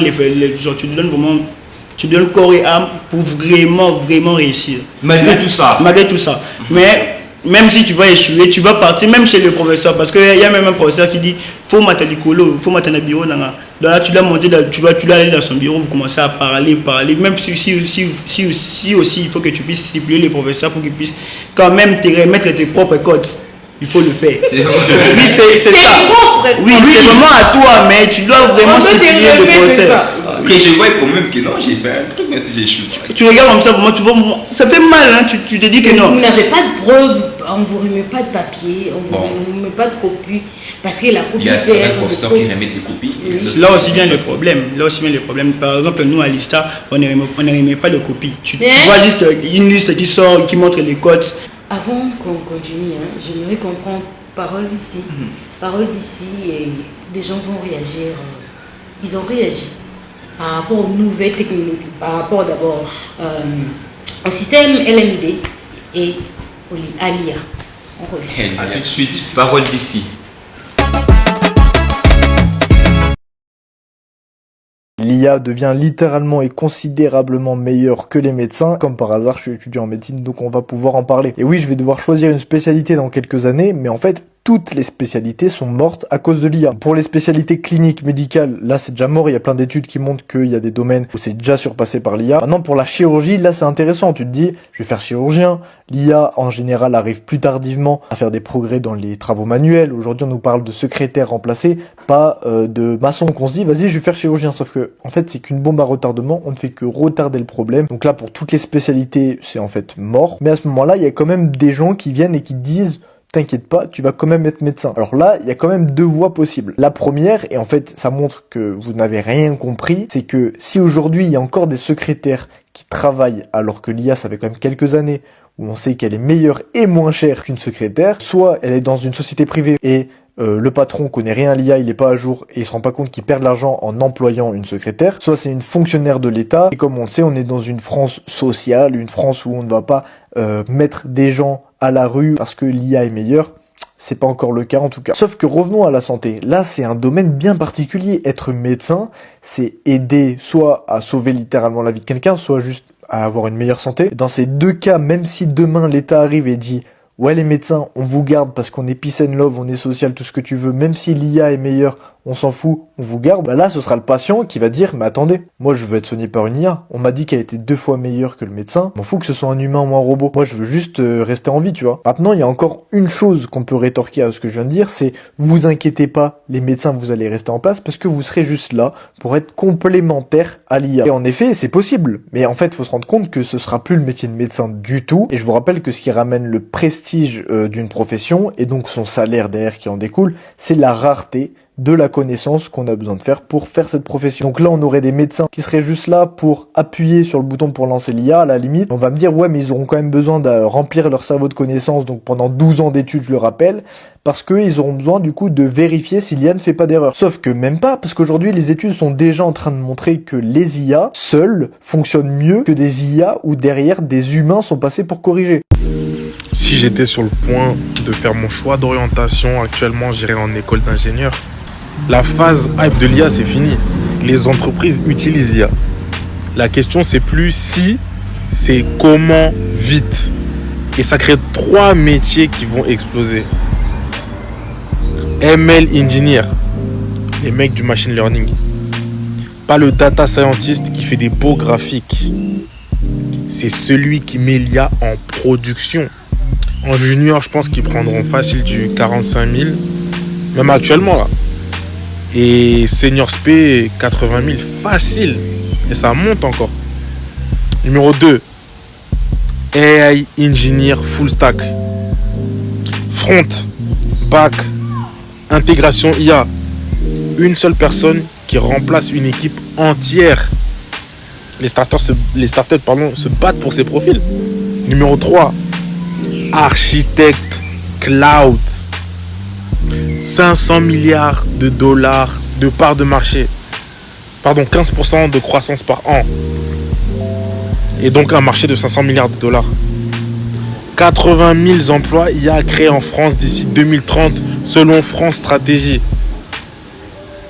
[SPEAKER 3] tu te donnes corps et âme pour vraiment réussir.
[SPEAKER 2] Malgré tout ça.
[SPEAKER 3] Malgré tout ça. Mais même si tu vas échouer, tu vas partir même chez le professeur, parce qu'il y a même un professeur qui dit faut mater l'écolo, faut mater le bureau. Donc là tu dois monter, tu dois aller dans son bureau, vous commencez à parler. Même si aussi il faut que tu puisses stipuler les professeurs pour qu'ils puissent quand même te remettre tes propres codes. Il faut le faire. Oui, c'est ça. Oui, c'est vraiment à toi, mais tu dois vraiment stipuler le professeur.
[SPEAKER 4] Après, je vois quand même que non, j'ai fait un truc, même si j'ai échoué.
[SPEAKER 3] Tu regardes comme ça, vraiment, tu vois, ça fait mal, hein, tu te dis que non.
[SPEAKER 1] Vous n'avez pas de preuves, on ne vous remet pas de papier, on ne vous remet pas de copie, parce que la copie
[SPEAKER 4] Il y a
[SPEAKER 1] peut
[SPEAKER 4] certains
[SPEAKER 1] être
[SPEAKER 4] professeurs qui remettent des copies.
[SPEAKER 3] Là aussi vient le problème. Par exemple, nous à l'ISTA, on ne remet pas de copie. Tu vois juste une liste qui sort, qui montre les codes.
[SPEAKER 1] Avant qu'on continue, j'aimerais comprendre parole d'ici. Parole d'ici, et les gens vont réagir. Ils ont réagi par rapport aux nouvelles technologies, par rapport d'abord au système LMD et à l'IA. On revient.
[SPEAKER 2] À tout de suite, parole d'ici.
[SPEAKER 6] L'IA devient littéralement et considérablement meilleure que les médecins. Comme par hasard, je suis étudiant en médecine, donc on va pouvoir en parler. Et oui, je vais devoir choisir une spécialité dans quelques années, mais en fait, toutes les spécialités sont mortes à cause de l'IA. Pour les spécialités cliniques, médicales, là c'est déjà mort, il y a plein d'études qui montrent qu'il y a des domaines où c'est déjà surpassé par l'IA. Maintenant pour la chirurgie, là c'est intéressant, tu te dis, je vais faire chirurgien, l'IA en général arrive plus tardivement à faire des progrès dans les travaux manuels. Aujourd'hui on nous parle de secrétaire remplacé, pas de maçon. Donc on se dit, vas-y je vais faire chirurgien, sauf que en fait c'est qu'une bombe à retardement, on ne fait que retarder le problème. Donc là pour toutes les spécialités, c'est en fait mort. Mais à ce moment-là, il y a quand même des gens qui viennent et qui disent, t'inquiète pas, tu vas quand même être médecin. Alors là, il y a quand même deux voies possibles. La première, et en fait, ça montre que vous n'avez rien compris, c'est que si aujourd'hui, il y a encore des secrétaires qui travaillent alors que l'IA, ça fait quand même quelques années où on sait qu'elle est meilleure et moins chère qu'une secrétaire, soit elle est dans une société privée et le patron connaît rien à l'IA, il est pas à jour et il se rend pas compte qu'il perd de l'argent en employant une secrétaire, soit c'est une fonctionnaire de l'État, et comme on le sait, on est dans une France sociale, une France où on ne va pas mettre des gens à la rue parce que l'IA est meilleure. C'est pas encore le cas en tout cas. Sauf que revenons à la santé. Là, c'est un domaine bien particulier. Être médecin, c'est aider soit à sauver littéralement la vie de quelqu'un, soit juste à avoir une meilleure santé. Dans ces deux cas, même si demain l'État arrive et dit « Ouais, les médecins, on vous garde parce qu'on est peace and love, on est social, tout ce que tu veux, même si l'IA est meilleure, on s'en fout, on vous garde », bah là, ce sera le patient qui va dire « Mais attendez, moi je veux être soigné par une IA, on m'a dit qu'elle était 2 fois meilleure que le médecin, m'en fout que ce soit un humain ou un robot, moi je veux juste rester en vie, tu vois ». Maintenant, il y a encore une chose qu'on peut rétorquer à ce que je viens de dire, c'est « Vous inquiétez pas, les médecins, vous allez rester en place parce que vous serez juste là pour être complémentaire à l'IA ». Et en effet, c'est possible, mais en fait, il faut se rendre compte que ce sera plus le métier de médecin du tout, et je vous rappelle que ce qui ramène le prestige d'une profession, et donc son salaire derrière qui en découle, c'est la rareté de la connaissance qu'on a besoin de faire pour faire cette profession. Donc là, on aurait des médecins qui seraient juste là pour appuyer sur le bouton pour lancer l'IA, à la limite. On va me dire, ouais, mais ils auront quand même besoin de remplir leur cerveau de connaissances, donc pendant 12 ans d'études, je le rappelle, parce qu'ils auront besoin, du coup, de vérifier si l'IA ne fait pas d'erreur. Sauf que même pas, parce qu'aujourd'hui, les études sont déjà en train de montrer que les IA, seules, fonctionnent mieux que des IA où derrière, des humains sont passés pour corriger.
[SPEAKER 7] Si j'étais sur le point de faire mon choix d'orientation, actuellement, j'irais en école d'ingénieur. La phase hype de l'IA, c'est fini. Les entreprises utilisent l'IA. La question, c'est plus si, c'est comment vite. Et ça crée 3 métiers qui vont exploser. ML Engineer, les mecs du machine learning. Pas le data scientist qui fait des beaux graphiques. C'est celui qui met l'IA en production. En junior, je pense qu'ils prendront facile du 45 000. Même actuellement, là. Et senior spé 80 000 facile. Et ça monte encore. Numéro 2. AI Engineer Full Stack. Front, back, intégration IA. Une seule personne qui remplace une équipe entière. Les startups se battent pour ces profils. Numéro 3. architecte cloud. 500 milliards de dollars de part de marché. Pardon, 15% de croissance par an. Et donc un marché de 500 milliards de dollars. 80 000 emplois IA créés en France d'ici 2030 selon France Stratégie.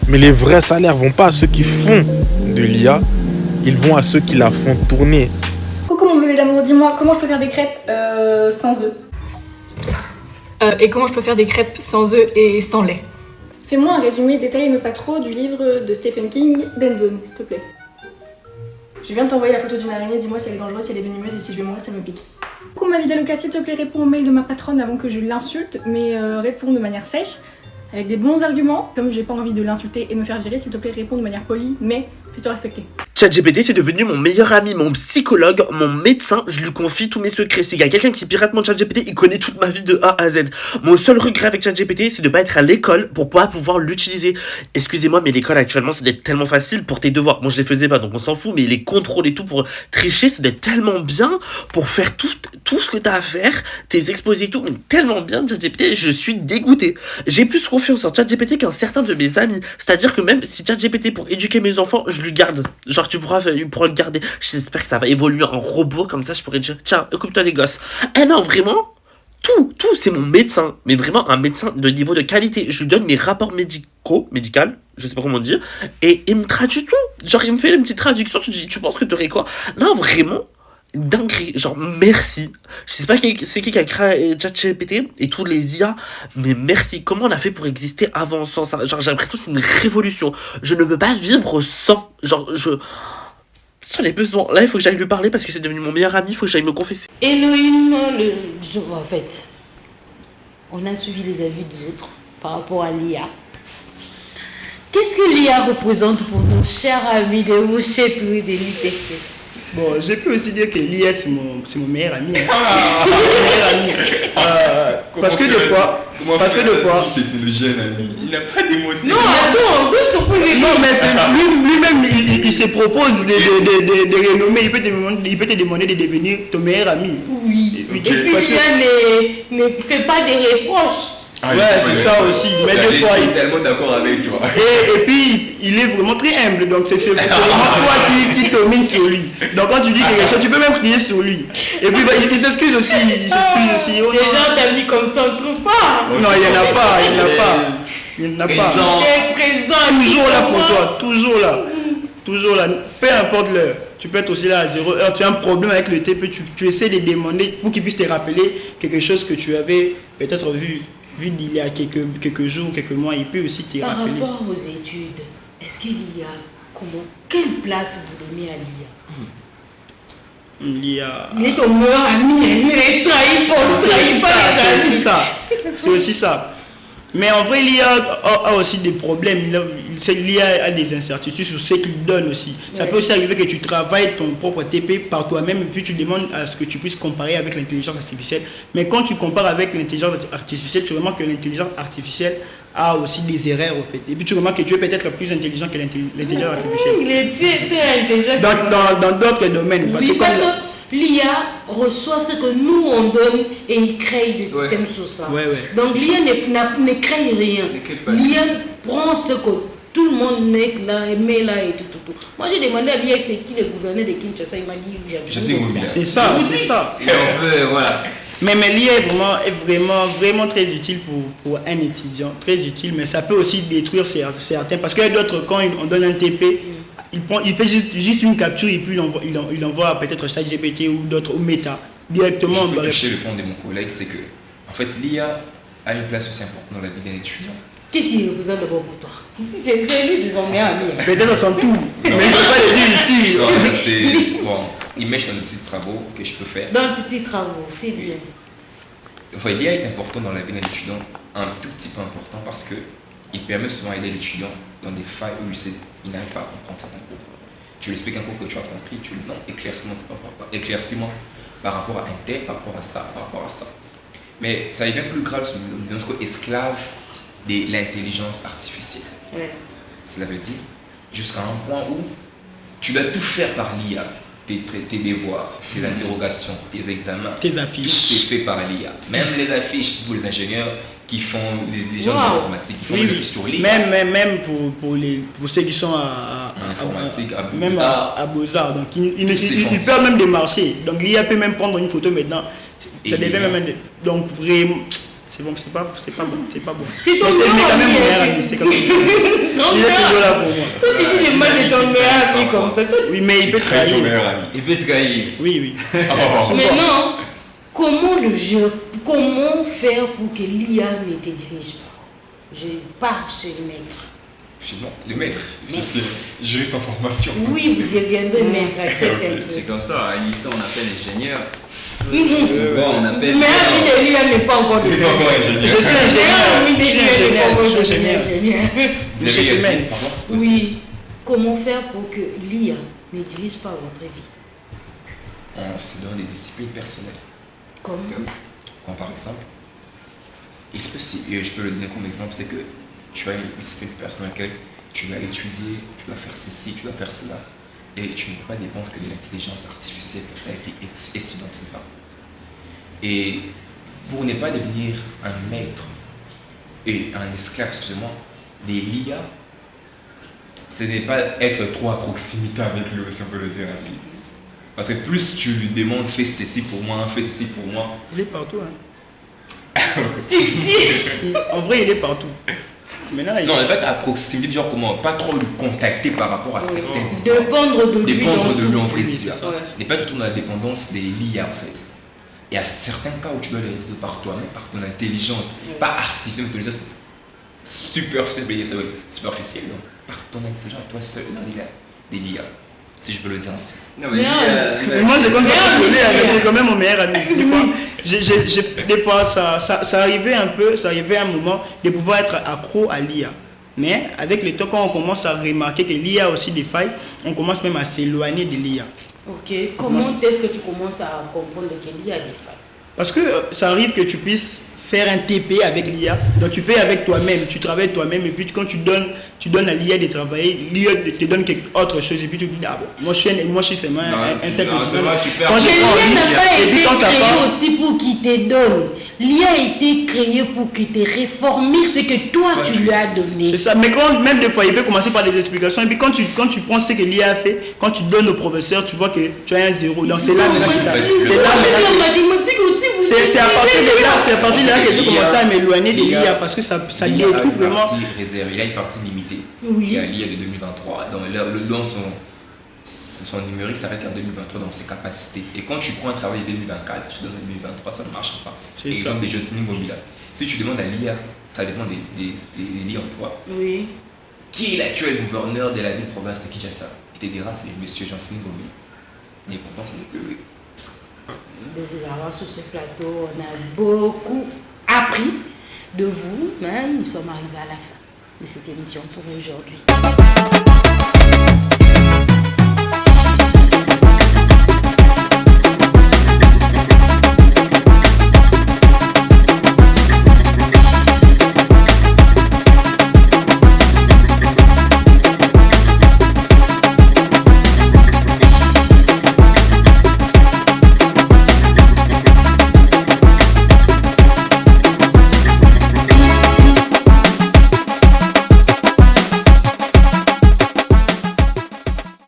[SPEAKER 7] Mais les vrais salaires vont pas à ceux qui font de l'IA, ils vont à ceux qui la font tourner.
[SPEAKER 8] Coucou mon bébé d'amour, dis-moi comment je peux faire des crêpes sans œufs. Et comment je peux faire des crêpes sans œufs et sans lait. Fais-moi un résumé détaillé mais pas trop du livre de Stephen King, Denzone, s'il te plaît. Je viens de t'envoyer la photo d'une araignée, dis-moi si elle est dangereuse, si elle est venimeuse et si je vais mourir, ça me pique. Coucou ma vie d'Aloca, s'il te plaît, réponds au mail de ma patronne avant que je l'insulte, mais réponds de manière sèche, avec des bons arguments. Comme j'ai pas envie de l'insulter et de me faire virer, s'il te plaît, réponds de manière polie, mais fais-toi respecter.
[SPEAKER 9] ChatGPT, c'est devenu mon meilleur ami, mon psychologue, mon médecin. Je lui confie tous mes secrets. S'il y a quelqu'un qui pirate mon ChatGPT, il connaît toute ma vie de A à Z. Mon seul regret avec ChatGPT, c'est de pas être à l'école pour pas pouvoir l'utiliser. Excusez-moi, mais l'école actuellement, c'est d'être tellement facile pour tes devoirs. Moi, je les faisais pas, donc on s'en fout, mais les contrôles et tout pour tricher, c'est d'être tellement bien pour faire tout ce que t'as à faire, tes exposés et tout, mais tellement bien, ChatGPT, je suis dégoûté. J'ai plus confiance en ChatGPT qu'en certains de mes amis. C'est-à-dire que même si ChatGPT pour éduquer mes enfants, je lui garde. Genre, tu pourras le garder. J'espère que ça va évoluer en robot, comme ça je pourrais dire tiens, occupe-toi des gosses. Ah non, vraiment, tout, c'est mon médecin, mais vraiment un médecin de niveau de qualité. Je lui donne mes rapports médical, je sais pas comment dire, et il me traduit tout. Genre, il me fait une petite traduction, tu penses que t'aurais quoi? Non, vraiment, dinguerie, genre merci. Je sais pas c'est qui a créé ChatGPT et tous les IA, mais merci. Comment on a fait pour exister avant sans ça? Genre, j'ai l'impression que c'est une révolution. Je ne peux pas vivre sans. Genre, j'en ai besoin. Là, il faut que j'aille lui parler parce que c'est devenu mon meilleur ami. Il faut que j'aille me confesser.
[SPEAKER 1] Elohim, en fait, on a suivi les avis des autres par rapport à l'IA. Qu'est-ce que l'IA représente pour nos chers amis de Mouchetou et de l'IPC?
[SPEAKER 3] Bon, je peux aussi dire que l'IA, c'est mon meilleur ami. Hein. Mon meilleur ami. Parce que des fois...
[SPEAKER 4] Technologie, un ami. Il n'a pas d'émotion.
[SPEAKER 1] Non, attends,
[SPEAKER 3] non, mais lui-même, il se propose de renommer. Il peut te demander de devenir ton meilleur ami.
[SPEAKER 1] Oui. Okay. Et puis l'IA ne fait pas des reproches.
[SPEAKER 3] Ouais, c'est ça aussi. Mais des fois,
[SPEAKER 4] il est tellement d'accord avec toi.
[SPEAKER 3] Et puis, il est vraiment très humble. Donc, c'est vraiment toi qui domine sur lui. Donc, quand tu dis quelque chose, tu peux même crier sur lui. Et puis, il s'excuse aussi.
[SPEAKER 1] Les gens t'aiment comme ça, on ne trouve pas.
[SPEAKER 3] Non, il n'y en a pas. Il n'y en a pas.
[SPEAKER 1] Présent.
[SPEAKER 3] Toujours là pour toi. Toujours là. Peu importe l'heure. Tu peux être aussi là à 0h. Tu as un problème avec le TP. Tu essaies de demander pour qu'il puisse te rappeler quelque chose que tu avais peut-être vu il y a quelques jours, quelques mois, il peut aussi te rappeler.
[SPEAKER 1] Par rapport aux études, est-ce qu'il y a quelle place vous donnez à l'IA? Il est ton meilleur ami, il est trahi pour
[SPEAKER 3] c'est aussi ça. Mais en vrai, l'IA a aussi des problèmes. L'IA a des incertitudes sur ce qu'il donne aussi. Ça peut aussi arriver que tu travailles ton propre TP par toi-même et puis tu demandes à ce que tu puisses comparer avec l'intelligence artificielle. Mais quand tu compares avec l'intelligence artificielle, tu remarques que l'intelligence artificielle a aussi des erreurs en fait. Et puis tu remarques que tu es peut-être plus intelligent que l'intelligence artificielle.
[SPEAKER 1] Il est très intelligent.
[SPEAKER 3] Dans d'autres domaines. Parce que
[SPEAKER 1] l'IA reçoit ce que nous on donne et il crée des systèmes sur ça. Donc l'IA ne crée rien. L'IA prend ce que tout le monde met là et tout. Moi j'ai demandé à l'IA c'est qui le gouverneur de Kinshasa, il m'a dit
[SPEAKER 3] c'est ça.
[SPEAKER 2] Et on peut, voilà.
[SPEAKER 3] Mais l'IA est vraiment très utile pour un étudiant, très utile, mais ça peut aussi détruire certains, parce qu'il y a d'autres, quand on donne un TP, il fait juste une capture et puis il envoie peut-être ChatGPT ou d'autres, ou Meta, directement.
[SPEAKER 4] Je peux toucher le point de mon collègue, c'est que, en fait, l'IA a une place aussi importante dans la vie d'un étudiant.
[SPEAKER 1] Qu'est-ce qu'il représente d'abord pour toi? C'est lui, c'est son meilleur ami.
[SPEAKER 3] Peut-être son tout, mais je ne peux pas le dire ici.
[SPEAKER 4] Bon, il met dans les petits travaux que je peux faire.
[SPEAKER 1] Dans les petits travaux, c'est bien.
[SPEAKER 4] Enfin, l'IA est important dans la vie d'un étudiant, un tout petit peu important, parce qu'il permet souvent d'aider l'étudiant dans des failles où il n'arrive pas à comprendre certains cours. Tu lui expliques un cours que tu as compris, tu lui dis non, éclaircis-moi par rapport à un tel, par rapport à ça, par rapport à ça. Mais ça devient plus grave si nous devenons esclaves de l'intelligence artificielle.
[SPEAKER 1] Ouais.
[SPEAKER 4] Cela veut dire jusqu'à un point où tu dois tout faire par l'IA. tes devoirs, tes interrogations, tes examens,
[SPEAKER 3] tes affiches,
[SPEAKER 4] tout est fait par l'IA. Même les affiches pour les ingénieurs qui font les gens de l'informatique, qui font les affiches sur l'IA.
[SPEAKER 3] Même pour ceux qui sont à
[SPEAKER 4] informatique,
[SPEAKER 3] à Beaux-Arts. Donc ils peuvent même démarcher. Donc l'IA peut même prendre une photo maintenant. Ça devient même donc vraiment. C'est bon, c'est pas bon. C'est pas bon.
[SPEAKER 1] C'est ton meilleur
[SPEAKER 3] ami. C'est quand même. Il est toujours là pour moi.
[SPEAKER 1] Toi, tu dis le mal de ton meilleur ami comme ça.
[SPEAKER 3] Oui, mais il peut trahir.
[SPEAKER 2] Il peut trahir.
[SPEAKER 3] Oui.
[SPEAKER 1] Maintenant, comment faire pour que l'IA ne te dirige pas? Je pars chez le maître.
[SPEAKER 4] Le maître, je suis juriste en formation.
[SPEAKER 1] Oui, vous deviendrez maître.
[SPEAKER 2] C'est comme ça, à l'histoire on appelle ingénieur.
[SPEAKER 1] On appelle. Mais ami de l'IA n'est pas encore de
[SPEAKER 4] Il n'est pas encore ingénieur.
[SPEAKER 3] Je suis ingénieur.
[SPEAKER 4] Vous avez dit, pardon?
[SPEAKER 1] Oui. Comment faire pour que l'IA ne dirige pas votre vie?
[SPEAKER 4] On se donne des disciplines personnelles.
[SPEAKER 1] Comme
[SPEAKER 4] par exemple, je peux le donner comme exemple, c'est que tu as une discipline personnelle à laquelle tu vas étudier, tu vas faire ceci, tu vas faire cela. Et tu ne peux pas dépendre que de l'intelligence artificielle pour ta vie estudiantine. Et pour ne pas devenir un maître et un esclave, excusez-moi, de l'IA, ce n'est pas être trop à proximité avec lui, si on peut le dire ainsi. Parce que plus tu lui demandes fais ceci pour moi, fais ceci pour moi.
[SPEAKER 3] Il est partout, hein. En vrai, il est partout. Maintenant,
[SPEAKER 4] non, il va être à proximité, genre comment, pas trop le contacter par rapport à certaines histoires.
[SPEAKER 1] Dépendre de lui
[SPEAKER 4] en vrai. Ce n'est pas tout dans la dépendance des l'IA en fait. Il y a certains cas où tu dois les résoudre par toi-même, par ton intelligence, pas artificielle, mais intelligence superficielle, donc par ton intelligence à toi seul dans l'IA. Si je peux le dire ainsi.
[SPEAKER 3] Non, mais moi j'ai c'est quand même mon meilleur ami. Des fois ça arrivait un moment de pouvoir être accro à l'IA. Mais avec le temps, quand on commence à remarquer que l'IA a aussi des failles, on commence même à s'éloigner de l'IA.
[SPEAKER 1] Ok, comment est-ce que tu commences à comprendre que l'IA a des failles?
[SPEAKER 3] Parce que ça arrive que tu puisses faire un TP avec l'IA, donc tu fais avec toi-même, tu travailles toi-même, et puis quand tu donnes à l'IA de travailler, l'IA te donne quelque autre chose, et puis tu dis, ah bon, moi je suis seulement un simple
[SPEAKER 1] l'IA n'a pas été créé aussi pour qu'il te donne. L'IA a été créé pour qu'il te réforme ce que toi tu lui as donné.
[SPEAKER 3] C'est ça, mais même des fois il peut commencer par des explications, et puis quand tu prends ce que l'IA a fait, quand tu donnes au professeur, tu vois que tu as un zéro. Donc c'est là maintenant que ça. C'est à partir de là que je commence à m'éloigner de l'IA parce que ça détruit vraiment.
[SPEAKER 4] Il a une partie limitée.
[SPEAKER 1] Oui.
[SPEAKER 4] Il y a l'IA de 2023. Dans son numérique s'arrête en 2023 dans ses capacités. Et quand tu prends un travail de 2024, tu donnes en 2023, ça ne marche pas. Exemple des Gentini Mobila. Si tu demandes à l'IA, ça dépend des liens en toi.
[SPEAKER 1] Oui.
[SPEAKER 4] Qui est l'actuel gouverneur de la ville province de Kinshasa? Il te dira c'est M. Gentini Mobila. Mais pourtant, ce n'est plus lui.
[SPEAKER 1] De vous avoir sur ce plateau, on a beaucoup appris de vous, mais nous sommes arrivés à la fin de cette émission pour aujourd'hui.